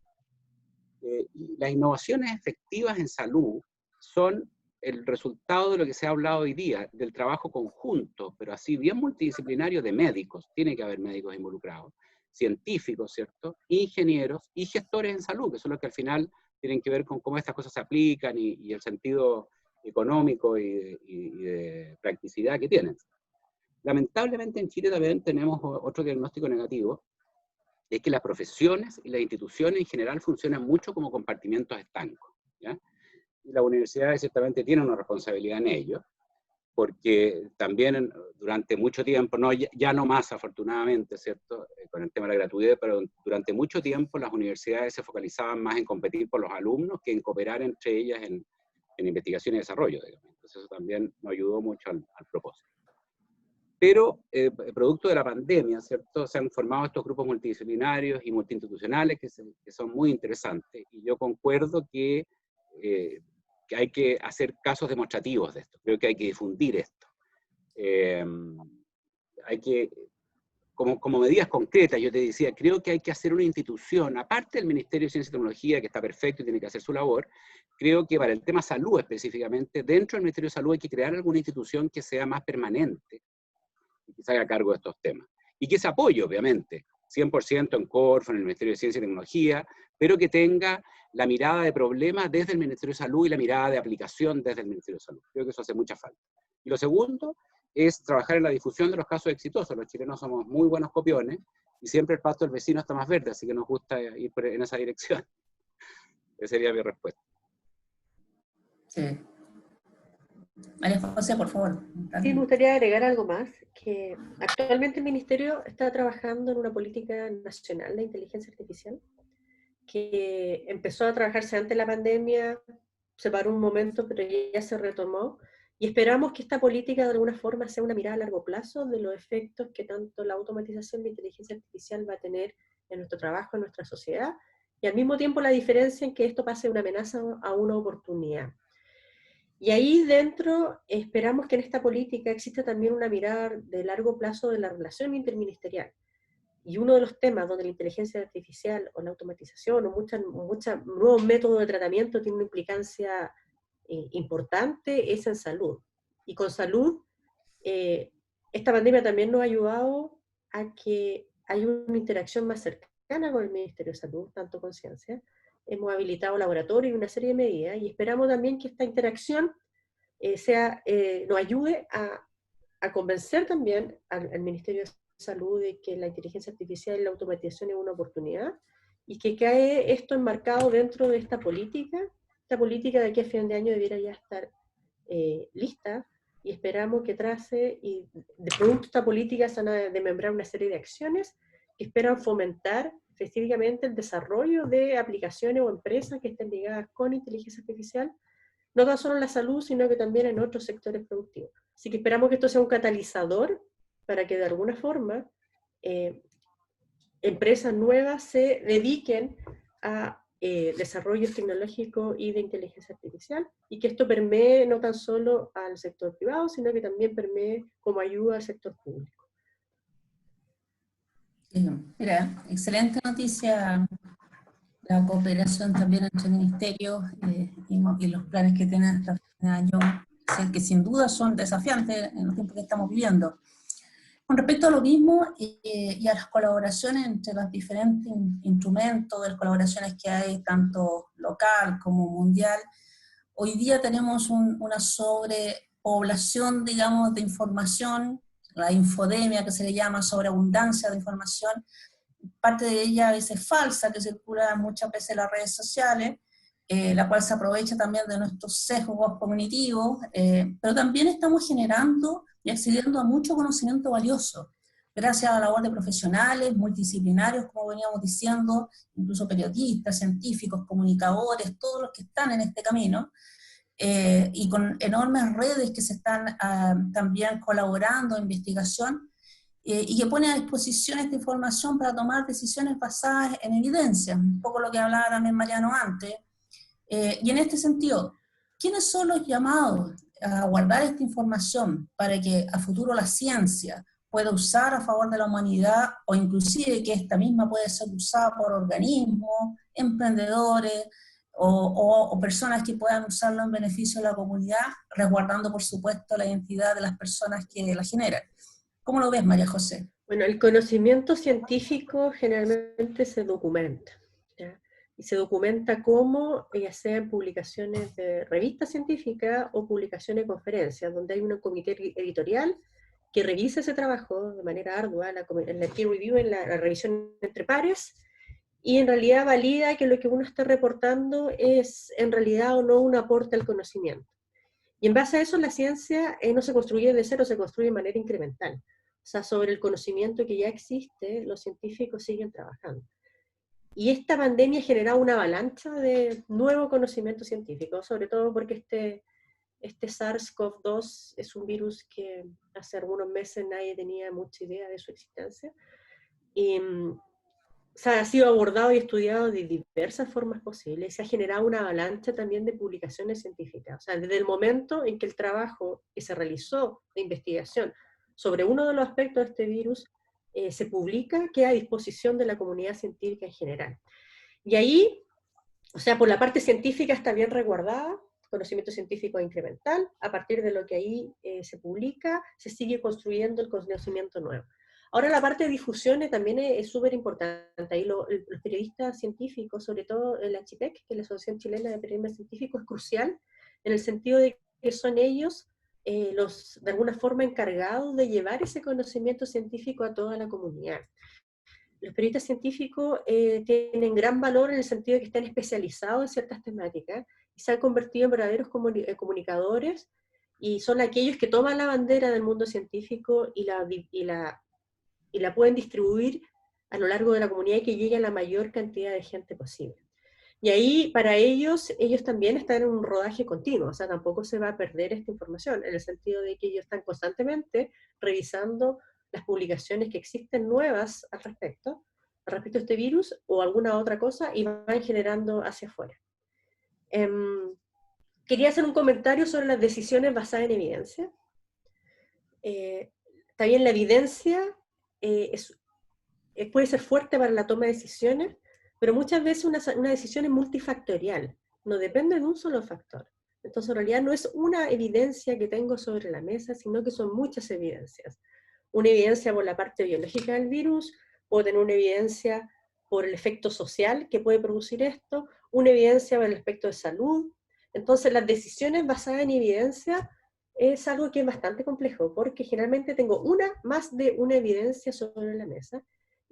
Y las innovaciones efectivas en salud son el resultado de lo que se ha hablado hoy día, del trabajo conjunto, pero así bien multidisciplinario de médicos, tiene que haber médicos involucrados, científicos, ¿cierto? Ingenieros y gestores en salud, que son los que al final tienen que ver con cómo estas cosas se aplican y el sentido económico y de practicidad que tienen. Lamentablemente en Chile también tenemos otro diagnóstico negativo, es que las profesiones y las instituciones en general funcionan mucho como compartimentos estancos, ¿ya? Y las universidades ciertamente tienen una responsabilidad en ello, porque también durante mucho tiempo, no, ya no más afortunadamente, ¿cierto? Con el tema de la gratuidad, pero durante mucho tiempo las universidades se focalizaban más en competir por los alumnos que en cooperar entre ellas en investigación y desarrollo, digamos. Entonces eso también nos ayudó mucho al propósito. Pero, producto de la pandemia, ¿cierto? Se han formado estos grupos multidisciplinarios y multiinstitucionales que son muy interesantes, y yo concuerdo que hay que hacer casos demostrativos de esto, creo que hay que difundir esto. Hay que, como medidas concretas, yo te decía, creo que hay que hacer una institución, aparte del Ministerio de Ciencia y Tecnología, que está perfecto y tiene que hacer su labor, creo que para el tema salud específicamente, dentro del Ministerio de Salud hay que crear alguna institución que sea más permanente y que se haga cargo de estos temas. Y que se apoye, obviamente, 100% en Corfo, en el Ministerio de Ciencia y Tecnología, pero que tenga la mirada de problemas desde el Ministerio de Salud y la mirada de aplicación desde el Ministerio de Salud. Creo que eso hace mucha falta. Y lo segundo es trabajar en la difusión de los casos exitosos. Los chilenos somos muy buenos copiones y siempre el pasto del vecino está más verde, así que nos gusta ir en esa dirección. Esa sería mi respuesta. Sí. María José, por favor. Sí, me gustaría agregar algo más, que actualmente el Ministerio está trabajando en una política nacional de inteligencia artificial, que empezó a trabajarse antes de la pandemia, se paró un momento, pero ya se retomó, y esperamos que esta política de alguna forma sea una mirada a largo plazo de los efectos que tanto la automatización de inteligencia artificial va a tener en nuestro trabajo, en nuestra sociedad, y al mismo tiempo la diferencia en que esto pase de una amenaza a una oportunidad. Y ahí dentro esperamos que en esta política exista también una mirada de largo plazo de la relación interministerial. Y uno de los temas donde la inteligencia artificial o la automatización o muchos nuevos métodos de tratamiento tiene una implicancia importante es en salud. Y con salud, esta pandemia también nos ha ayudado a que haya una interacción más cercana con el Ministerio de Salud, tanto con ciencia. Hemos habilitado laboratorios y una serie de medidas, y esperamos también que esta interacción nos ayude a convencer también al Ministerio de Salud de que la inteligencia artificial y la automatización es una oportunidad, y que cae esto enmarcado dentro de esta política de aquí a fin de año debiera ya estar lista, y esperamos que trace, y de producto esta política se van a desmembrar una serie de acciones que esperan fomentar específicamente el desarrollo de aplicaciones o empresas que estén ligadas con inteligencia artificial, no tan solo en la salud, sino que también en otros sectores productivos. Así que esperamos que esto sea un catalizador para que de alguna forma empresas nuevas se dediquen a desarrollo tecnológico y de inteligencia artificial, y que esto permee no tan solo al sector privado, sino que también permee como ayuda al sector público. Mira, excelente noticia, la cooperación también entre ministerios y los planes que tienen hasta fin de año, que sin duda son desafiantes en los tiempos que estamos viviendo. Con respecto a lo mismo y a las colaboraciones entre los diferentes instrumentos, de las colaboraciones que hay tanto local como mundial, hoy día tenemos una sobrepoblación, digamos, de información, la infodemia que se le llama, sobreabundancia de información, parte de ella a veces falsa, que circula muchas veces en las redes sociales, la cual se aprovecha también de nuestros sesgos cognitivos, pero también estamos generando y accediendo a mucho conocimiento valioso, gracias a la labor de profesionales, multidisciplinarios, como veníamos diciendo, incluso periodistas, científicos, comunicadores, todos los que están en este camino, y con enormes redes que se están también colaborando en investigación, y que pone a disposición esta información para tomar decisiones basadas en evidencia, un poco lo que hablaba también Mariano antes. Y en este sentido, ¿quiénes son los llamados a guardar esta información para que a futuro la ciencia pueda usar a favor de la humanidad, o inclusive que esta misma puede ser usada por organismos, emprendedores o personas que puedan usarlo en beneficio de la comunidad, resguardando por supuesto la identidad de las personas que la generan? ¿Cómo lo ves, María José? Bueno, el conocimiento científico generalmente se documenta, ¿ya? Y se documenta como, ya sea en publicaciones de revistas científicas o publicaciones de conferencias, donde hay un comité editorial que revisa ese trabajo de manera ardua, en la peer review, en la revisión entre pares, y en realidad valida que lo que uno está reportando es en realidad o no un aporte al conocimiento. Y en base a eso la ciencia no se construye de cero, se construye de manera incremental. O sea, sobre el conocimiento que ya existe, los científicos siguen trabajando. Y esta pandemia ha generado una avalancha de nuevo conocimiento científico, sobre todo porque este SARS-CoV-2 es un virus que hace algunos meses nadie tenía mucha idea de su existencia. Y ha sido abordado y estudiado de diversas formas posibles. Se ha generado una avalancha también de publicaciones científicas. O sea, desde el momento en que el trabajo que se realizó de investigación sobre uno de los aspectos de este virus se publica, queda a disposición de la comunidad científica en general. Y ahí, o sea, por la parte científica está bien resguardada, conocimiento científico incremental, a partir de lo que ahí se publica, se sigue construyendo el conocimiento nuevo. Ahora la parte de difusión también es súper importante. Ahí los periodistas científicos, sobre todo la ACHIPEC, que es la Asociación Chilena de Periodismo Científico, es crucial en el sentido de que son ellos los, de alguna forma, encargados de llevar ese conocimiento científico a toda la comunidad. Los periodistas científicos tienen gran valor en el sentido de que están especializados en ciertas temáticas y se han convertido en verdaderos comunicadores, y son aquellos que toman la bandera del mundo científico y la pueden distribuir a lo largo de la comunidad y que llegue a la mayor cantidad de gente posible. Y ahí, para ellos también están en un rodaje continuo, o sea, tampoco se va a perder esta información, en el sentido de que ellos están constantemente revisando las publicaciones que existen nuevas al respecto de este virus o alguna otra cosa, y van generando hacia afuera. Quería hacer un comentario sobre las decisiones basadas en evidencia. También la evidencia puede ser fuerte para la toma de decisiones, pero muchas veces una decisión es multifactorial, no depende de un solo factor. Entonces en realidad no es una evidencia que tengo sobre la mesa, sino que son muchas evidencias. Una evidencia por la parte biológica del virus, puedo tener una evidencia por el efecto social que puede producir esto, una evidencia por el aspecto de salud. Entonces las decisiones basadas en evidencia es algo que es bastante complejo, porque generalmente tengo más de una evidencia sobre la mesa,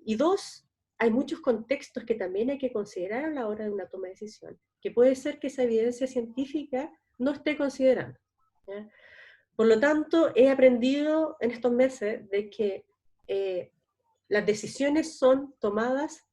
y dos, hay muchos contextos que también hay que considerar a la hora de una toma de decisión, que puede ser que esa evidencia científica no esté considerando, ¿ya? Por lo tanto, he aprendido en estos meses de que las decisiones son tomadas,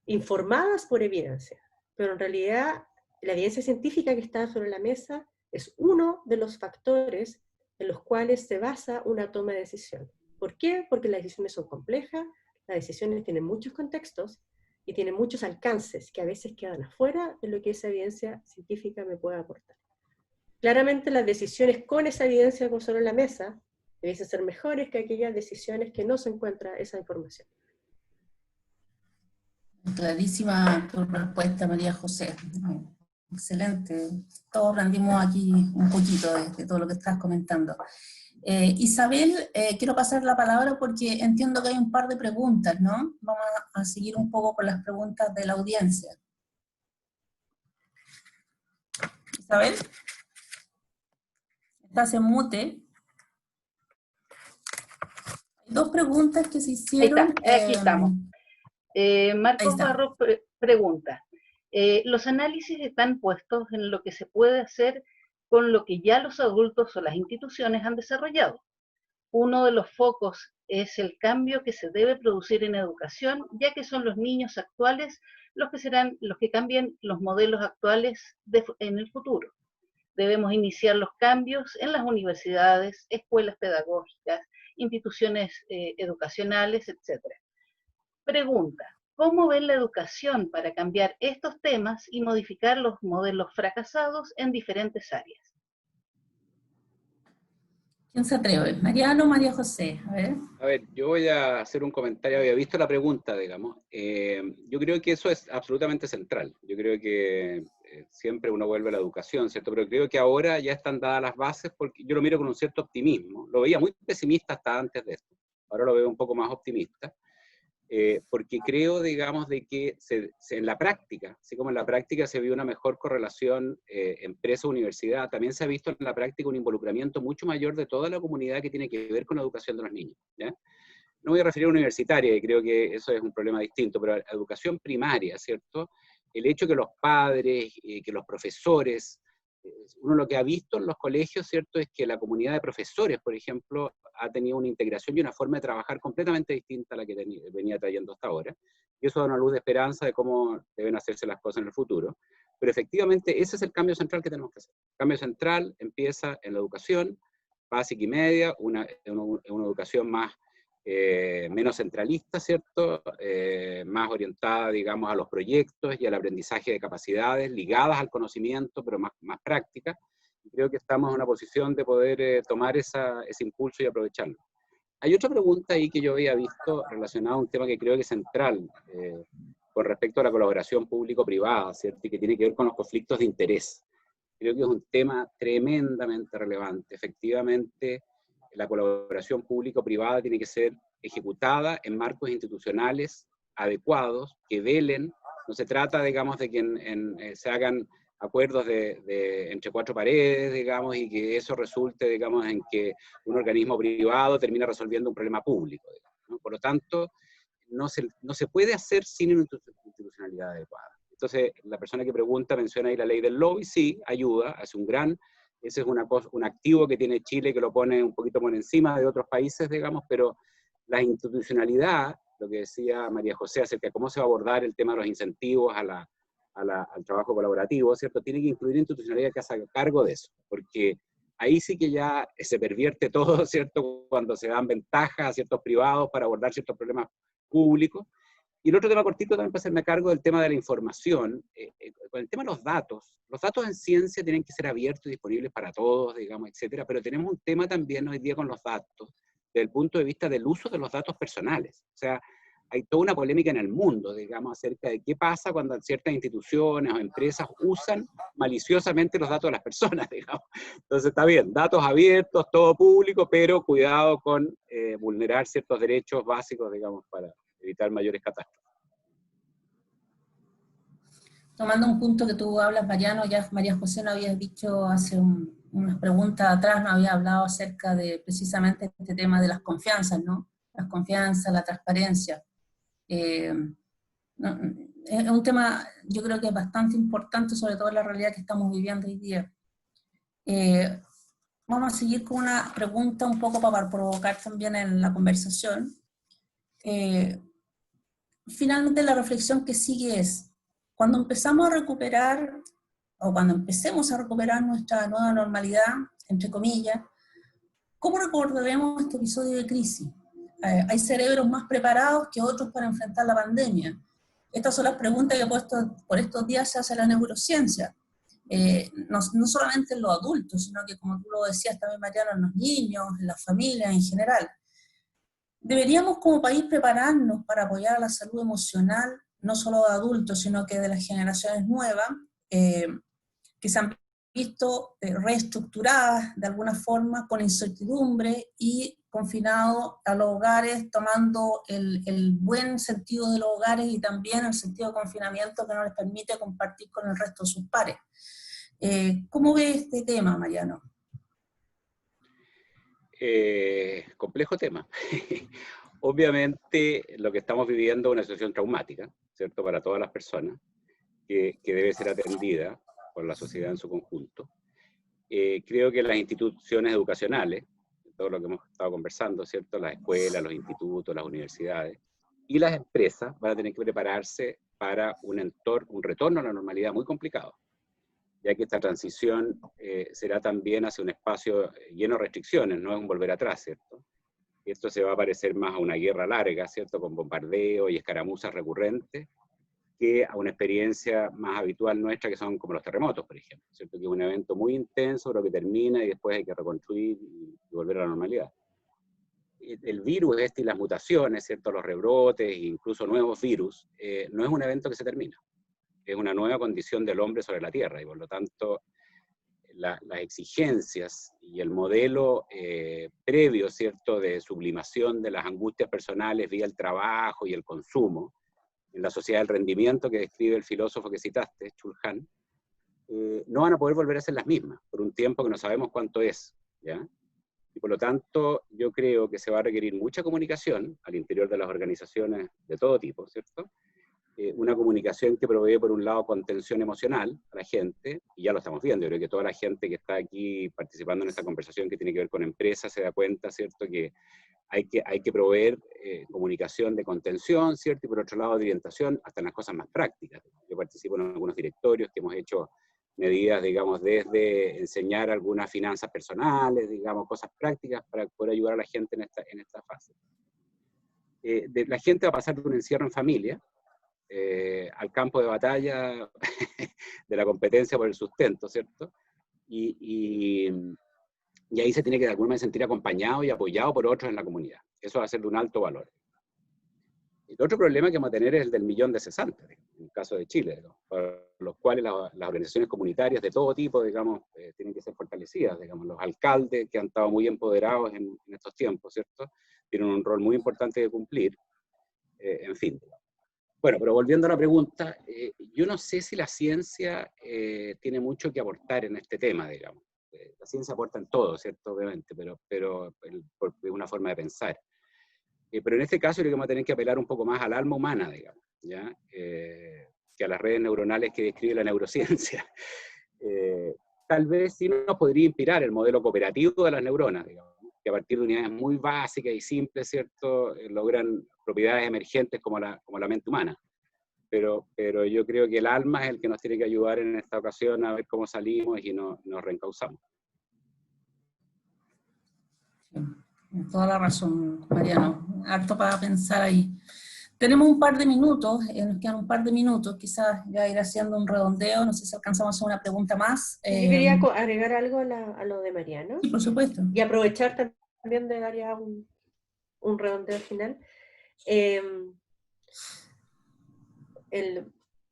informadas por evidencia, pero en realidad la evidencia científica que está sobre la mesa es uno de los factores en los cuales se basa una toma de decisión. ¿Por qué? Porque las decisiones son complejas, las decisiones tienen muchos contextos y tienen muchos alcances que a veces quedan afuera de lo que esa evidencia científica me puede aportar. Claramente las decisiones con esa evidencia sobre la mesa debiesen ser mejores que aquellas decisiones que no se encuentra esa información. Clarísima tu respuesta, María José. Excelente. Todos aprendimos aquí un poquito de todo lo que estás comentando. Isabel, quiero pasar la palabra porque entiendo que hay un par de preguntas, ¿no? Vamos a seguir un poco con las preguntas de la audiencia. Isabel, estás en mute. Hay dos preguntas que se hicieron. Aquí estamos. Marcos Barros pregunta, los análisis están puestos en lo que se puede hacer con lo que ya los adultos o las instituciones han desarrollado. Uno de los focos es el cambio que se debe producir en educación, ya que son los niños actuales los que serán los que cambien los modelos actuales en el futuro. Debemos iniciar los cambios en las universidades, escuelas pedagógicas, instituciones educacionales, etc. Pregunta, ¿cómo ven la educación para cambiar estos temas y modificar los modelos fracasados en diferentes áreas? ¿Quién se atreve? ¿Mariano o María José? A ver, yo voy a hacer un comentario. Había visto la pregunta, digamos. Yo creo que eso es absolutamente central. Yo creo que siempre uno vuelve a la educación, ¿cierto? Pero creo que ahora ya están dadas las bases, porque yo lo miro con un cierto optimismo. Lo veía muy pesimista hasta antes de esto. Ahora lo veo un poco más optimista. Porque creo, digamos, de que en la práctica, así como en la práctica se vio una mejor correlación empresa-universidad, también se ha visto en la práctica un involucramiento mucho mayor de toda la comunidad que tiene que ver con la educación de los niños, ¿ya? No voy a referir a universitaria, y creo que eso es un problema distinto, pero a educación primaria, ¿cierto? El hecho que los padres, que los profesores uno lo que ha visto en los colegios, ¿cierto?, es que la comunidad de profesores, por ejemplo, ha tenido una integración y una forma de trabajar completamente distinta a la que venía trayendo hasta ahora. Y eso da una luz de esperanza de cómo deben hacerse las cosas en el futuro. Pero efectivamente ese es el cambio central que tenemos que hacer. El cambio central empieza en la educación básica y media, una educación más, menos centralista, ¿cierto? Más orientada, digamos, a los proyectos y al aprendizaje de capacidades ligadas al conocimiento, pero más prácticas. Y creo que estamos en una posición de poder tomar ese impulso y aprovecharlo. Hay otra pregunta ahí que yo había visto relacionada a un tema que creo que es central con respecto a la colaboración público-privada, ¿cierto? Y que tiene que ver con los conflictos de interés. Creo que es un tema tremendamente relevante. Efectivamente, la colaboración público-privada tiene que ser ejecutada en marcos institucionales adecuados, que velen. No se trata, digamos, de que se hagan acuerdos entre cuatro paredes, digamos, y que eso resulte, digamos, en que un organismo privado termina resolviendo un problema público, digamos, ¿no? Por lo tanto, no se puede hacer sin una institucionalidad adecuada. Entonces, la persona que pregunta menciona ahí la ley del lobby, sí, ayuda, ese es un activo que tiene Chile que lo pone un poquito por encima de otros países, digamos, pero la institucionalidad, lo que decía María José acerca de cómo se va a abordar el tema de los incentivos al trabajo colaborativo, ¿cierto? Tiene que incluir institucionalidad que se haga cargo de eso, porque ahí sí que ya se pervierte todo, ¿cierto? Cuando se dan ventajas a ciertos privados para abordar ciertos problemas públicos. Y el otro tema cortito también para hacerme cargo del tema de la información, con el tema de los datos en ciencia tienen que ser abiertos y disponibles para todos, digamos, etcétera, pero tenemos un tema también hoy día con los datos, desde el punto de vista del uso de los datos personales. O sea, hay toda una polémica en el mundo, digamos, acerca de qué pasa cuando ciertas instituciones o empresas usan maliciosamente los datos de las personas, digamos. Entonces está bien, datos abiertos, todo público, pero cuidado con vulnerar ciertos derechos básicos, digamos, para evitar mayores catástrofes. Tomando un punto que tú hablas, Mariano, ya María José nos habías dicho hace unas preguntas atrás, nos había hablado acerca de precisamente este tema de las confianzas, ¿no? Las confianzas, la transparencia. Es un tema, yo creo que es bastante importante, sobre todo en la realidad que estamos viviendo hoy día. Vamos a seguir con una pregunta un poco para provocar también en la conversación. Finalmente la reflexión que sigue es, cuando empezamos a recuperar, o cuando empecemos a recuperar nuestra nueva normalidad, entre comillas, ¿cómo recordaremos este episodio de crisis? ¿Hay cerebros más preparados que otros para enfrentar la pandemia? Estas son las preguntas que por estos días se hace la neurociencia. No solamente en los adultos, sino que, como tú lo decías también, Mariano, en los niños, en las familias en general. Deberíamos como país prepararnos para apoyar a la salud emocional, no solo de adultos, sino que de las generaciones nuevas, que se han visto reestructuradas de alguna forma, con incertidumbre y confinados a los hogares, tomando el buen sentido de los hogares y también el sentido de confinamiento que no les permite compartir con el resto de sus pares. ¿Cómo ves este tema, Mariano? Complejo tema. Obviamente lo que estamos viviendo es una situación traumática, ¿cierto? Para todas las personas, que debe ser atendida por la sociedad en su conjunto. Creo que las instituciones educacionales, todo lo que hemos estado conversando, ¿cierto? Las escuelas, los institutos, las universidades, y las empresas van a tener que prepararse para un retorno a la normalidad muy complicado, ya que esta transición será también hacia un espacio lleno de restricciones, no es un volver atrás, ¿cierto? Esto se va a parecer más a una guerra larga, ¿cierto? Con bombardeo y escaramuzas recurrentes, que a una experiencia más habitual nuestra, que son como los terremotos, por ejemplo, ¿cierto? Que es un evento muy intenso, pero que termina y después hay que reconstruir y volver a la normalidad. El virus y las mutaciones, ¿cierto? Los rebrotes e incluso nuevos virus, no es un evento que se termina. Es una nueva condición del hombre sobre la Tierra, y por lo tanto las exigencias y el modelo previo, ¿cierto?, de sublimación de las angustias personales vía el trabajo y el consumo, en la sociedad del rendimiento que describe el filósofo que citaste, Chulhan, no van a poder volver a ser las mismas, por un tiempo que no sabemos cuánto es, ¿ya? Y por lo tanto, yo creo que se va a requerir mucha comunicación al interior de las organizaciones de todo tipo, ¿cierto? una comunicación que provee, por un lado, contención emocional a la gente, y ya lo estamos viendo. Yo creo que toda la gente que está aquí participando en esta conversación que tiene que ver con empresas se da cuenta, ¿cierto?, que hay que proveer comunicación de contención, ¿cierto?, y por otro lado de orientación hasta en las cosas más prácticas. Yo participo en algunos directorios que hemos hecho medidas, digamos, desde enseñar algunas finanzas personales, digamos, cosas prácticas para poder ayudar a la gente en esta fase. La gente va a pasar de un encierro en familia al campo de batalla de la competencia por el sustento, ¿cierto? Y ahí se tiene que de alguna manera sentir acompañado y apoyado por otros en la comunidad. Eso va a ser de un alto valor. El otro problema que vamos a tener es el del millón de cesantes, en el caso de Chile, ¿no?, para los cuales las organizaciones comunitarias de todo tipo, digamos, tienen que ser fortalecidas. Digamos, los alcaldes, que han estado muy empoderados en estos tiempos, ¿cierto?, tienen un rol muy importante que cumplir, en fin. Bueno, pero volviendo a la pregunta, yo no sé si la ciencia tiene mucho que aportar en este tema, digamos. La ciencia aporta en todo, ¿cierto?, obviamente, pero por una forma de pensar. Pero en este caso yo creo que vamos a tener que apelar un poco más al alma humana, digamos, ¿ya? Que a las redes neuronales que describe la neurociencia. Tal vez sí nos podría inspirar el modelo cooperativo de las neuronas, digamos, que a partir de unidades muy básicas y simples, ¿cierto?, logran propiedades emergentes como la mente humana. Pero yo creo que el alma es el que nos tiene que ayudar en esta ocasión a ver cómo salimos y nos reencauzamos. Toda la razón, Mariano. Harto para pensar ahí. Tenemos un par de minutos, nos quedan un par de minutos, quizás ya ir haciendo un redondeo, no sé si alcanzamos a hacer una pregunta más. Yo quería agregar algo a lo de Mariano. Sí, por supuesto. Y aprovechar también de dar ya un redondeo final.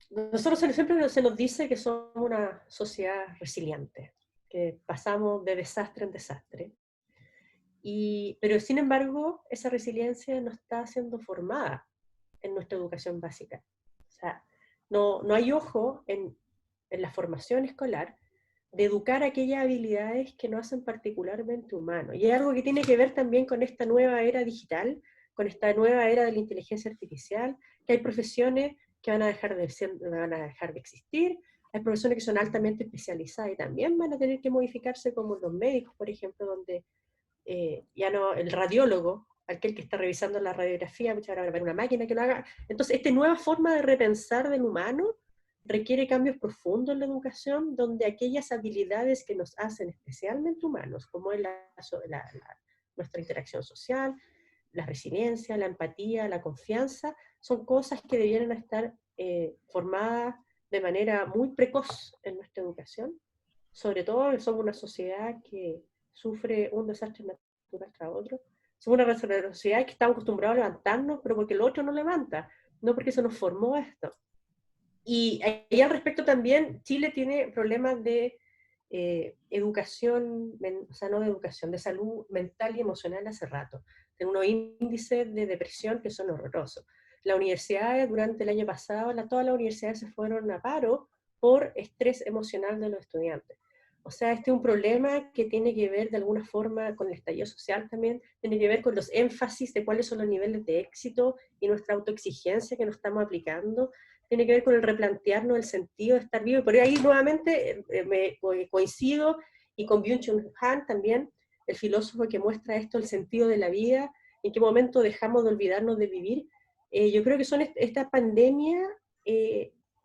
Nosotros siempre se nos dice que somos una sociedad resiliente, que pasamos de desastre en desastre. Pero sin embargo, esa resiliencia no está siendo formada en nuestra educación básica. O sea, no hay ojo en la formación escolar de educar aquellas habilidades que nos hacen particularmente humanos. Y es algo que tiene que ver también con esta nueva era digital, con esta nueva era de la inteligencia artificial, que hay profesiones que van a dejar de existir, hay profesiones que son altamente especializadas y también van a tener que modificarse, como los médicos, por ejemplo, donde ya no el radiólogo, aquel que está revisando la radiografía, muchas veces va a haber una máquina que lo haga. Entonces, esta nueva forma de repensar del humano requiere cambios profundos en la educación, donde aquellas habilidades que nos hacen especialmente humanos, como es nuestra interacción social, la resiliencia, la empatía, la confianza, son cosas que debieran estar formadas de manera muy precoz en nuestra educación, sobre todo que somos una sociedad que sufre un desastre natural tras otro. Somos una sociedad que estamos acostumbrados a levantarnos, pero porque el otro no levanta, no porque se nos formó esto. Y al respecto también, Chile tiene problemas de educación, o sea, no de educación, de salud mental y emocional hace rato. Tiene unos índices de depresión que son horrorosos. Las universidades, durante el año pasado, todas las universidades se fueron a paro por estrés emocional de los estudiantes. O sea, este es un problema que tiene que ver de alguna forma con el estallido social también, tiene que ver con los énfasis de cuáles son los niveles de éxito y nuestra autoexigencia que nos estamos aplicando, tiene que ver con el replantearnos el sentido de estar vivo. Y por ahí nuevamente me coincido y con Byung-Chul Han también, el filósofo que muestra esto, el sentido de la vida, en qué momento dejamos de olvidarnos de vivir. Yo creo que son esta pandemia,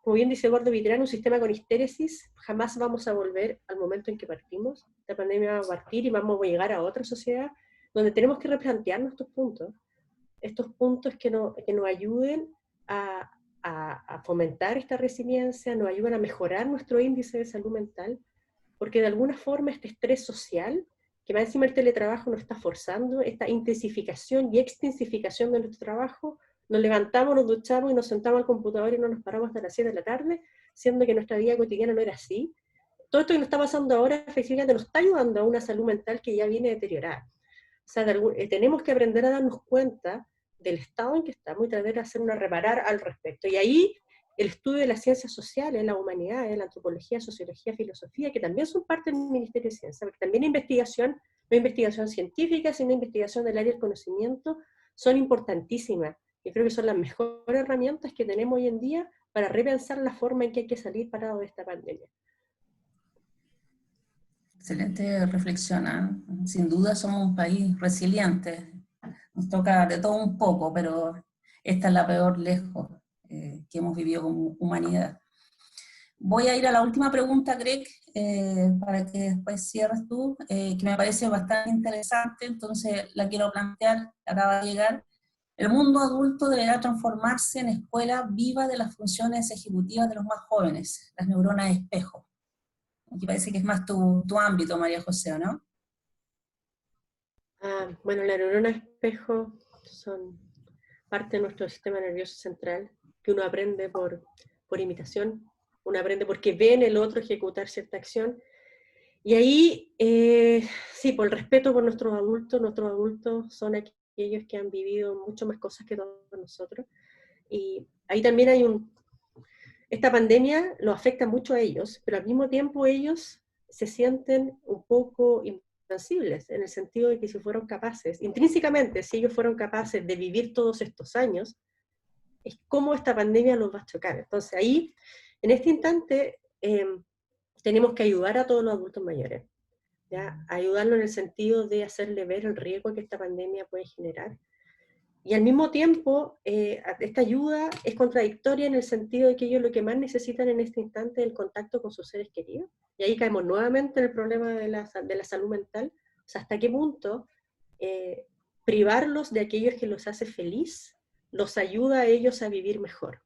como bien dice Eduardo Vitrán, un sistema con histéresis, jamás vamos a volver al momento en que partimos. La pandemia va a partir y vamos a llegar a otra sociedad donde tenemos que replantearnos estos puntos que nos ayuden a fomentar esta resiliencia, nos ayudan a mejorar nuestro índice de salud mental, porque de alguna forma este estrés social, que más encima el teletrabajo nos está forzando, esta intensificación y extensificación de nuestro trabajo, nos levantamos, nos duchamos y nos sentamos al computador y no nos paramos hasta las 7 de la tarde, siendo que nuestra vida cotidiana no era así. Todo esto que nos está pasando ahora, efectivamente, nos está ayudando a una salud mental que ya viene deteriorada. O sea, tenemos que aprender a darnos cuenta del estado en que estamos y tratar de hacer reparar al respecto. Y ahí el estudio de las ciencias sociales, la humanidad, la antropología, sociología, filosofía, que también son parte del Ministerio de Ciencia, porque también investigación, no investigación científica, sino investigación del área del conocimiento, son importantísimas. Yo creo que son las mejores herramientas que tenemos hoy en día para repensar la forma en que hay que salir parado de esta pandemia. Excelente reflexión, ¿eh? Sin duda somos un país resiliente. Nos toca de todo un poco, pero esta es la peor lejos que hemos vivido como humanidad. Voy a ir a la última pregunta, Greg, para que después cierres tú, que me parece bastante interesante, entonces la quiero plantear, acaba de llegar. El mundo adulto deberá transformarse en escuela viva de las funciones ejecutivas de los más jóvenes, las neuronas de espejo. Aquí parece que es más tu ámbito, María José, ¿no? Bueno, las neuronas espejo son parte de nuestro sistema nervioso central, que uno aprende por imitación, uno aprende porque ve en el otro ejecutar cierta acción, y ahí, sí, por el respeto por nuestros adultos son aquellos que han vivido mucho más cosas que todos nosotros, y ahí también hay esta pandemia los afecta mucho a ellos, pero al mismo tiempo ellos se sienten un poco insensibles, en el sentido de que si fueron capaces, intrínsecamente, si ellos fueron capaces de vivir todos estos años, es cómo esta pandemia los va a chocar. Entonces ahí, en este instante, tenemos que ayudar a todos los adultos mayores, ¿ya? Ayudarlos en el sentido de hacerle ver el riesgo que esta pandemia puede generar. Y al mismo tiempo, esta ayuda es contradictoria en el sentido de que ellos lo que más necesitan en este instante es el contacto con sus seres queridos. Y ahí caemos nuevamente en el problema de la salud mental. O sea, hasta qué punto privarlos de aquellos que los hace feliz los ayuda a ellos a vivir mejor.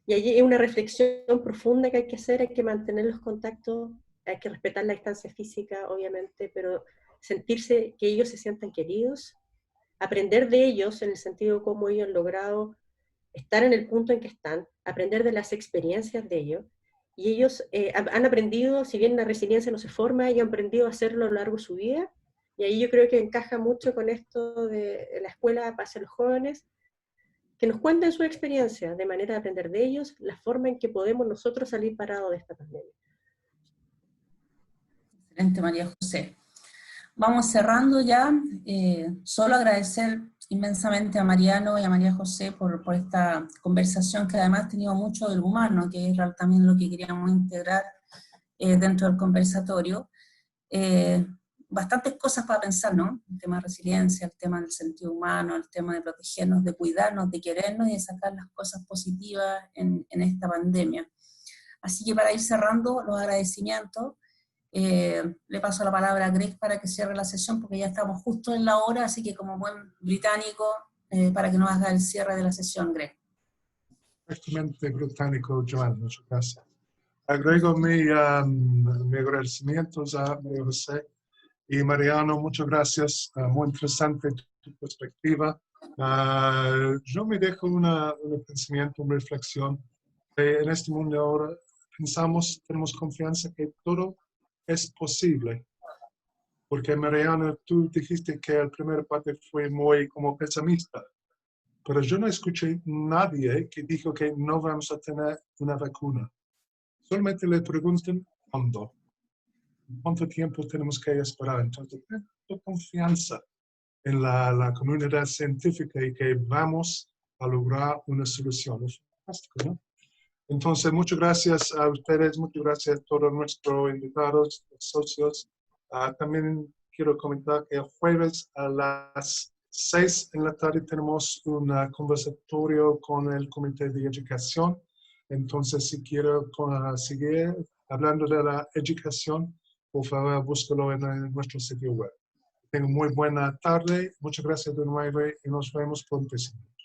Y allí hay una reflexión profunda que hay que hacer, hay que mantener los contactos, hay que respetar la distancia física, obviamente, pero sentirse que ellos se sientan queridos, aprender de ellos en el sentido de cómo ellos han logrado estar en el punto en que están, aprender de las experiencias de ellos, y ellos han aprendido, si bien la resiliencia no se forma, ellos han aprendido a hacerlo a lo largo de su vida, y ahí yo creo que encaja mucho con esto de la escuela hacia los jóvenes, que nos cuenten su experiencia, de manera de aprender de ellos, la forma en que podemos nosotros salir parados de esta pandemia. Excelente, María José. Vamos cerrando ya, solo agradecer inmensamente a Mariano y a María José por esta conversación que además ha tenido mucho del humano, que es también lo que queríamos integrar dentro del conversatorio. Bastantes cosas para pensar, ¿no? El tema de resiliencia, el tema del sentido humano, el tema de protegernos, de cuidarnos, de querernos y de sacar las cosas positivas en esta pandemia. Así que para ir cerrando los agradecimientos, le paso la palabra a Greg para que cierre la sesión, porque ya estamos justo en la hora, así que como buen británico, para que nos haga el cierre de la sesión, Greg. Perfectamente británico, Joan, muchas gracias. Agrego mis agradecimientos a María José y Mariano, muchas gracias, muy interesante tu perspectiva. Yo me dejo un pensamiento, una reflexión. En este mundo ahora tenemos confianza que todo es posible. Porque Mariano, tú dijiste que la primera parte fue muy como pesimista, pero yo no escuché nadie que dijo que no vamos a tener una vacuna. Solamente le preguntan cuándo. ¿Cuánto tiempo tenemos que esperar? Entonces, tengo confianza en la comunidad científica y que vamos a lograr una solución. Es fantástico, ¿no? Entonces, muchas gracias a ustedes, muchas gracias a todos nuestros invitados, socios. También quiero comentar que el jueves a las 6 de la tarde tenemos un conversatorio con el Comité de Educación. Entonces, si quiero seguir hablando de la educación, por favor, búscalo en nuestro sitio web. Tengan muy buena tarde. Muchas gracias de nuevo y nos vemos pronto.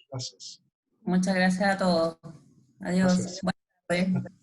Gracias. Muchas gracias a todos. Adiós. Gracias. Buenas tardes.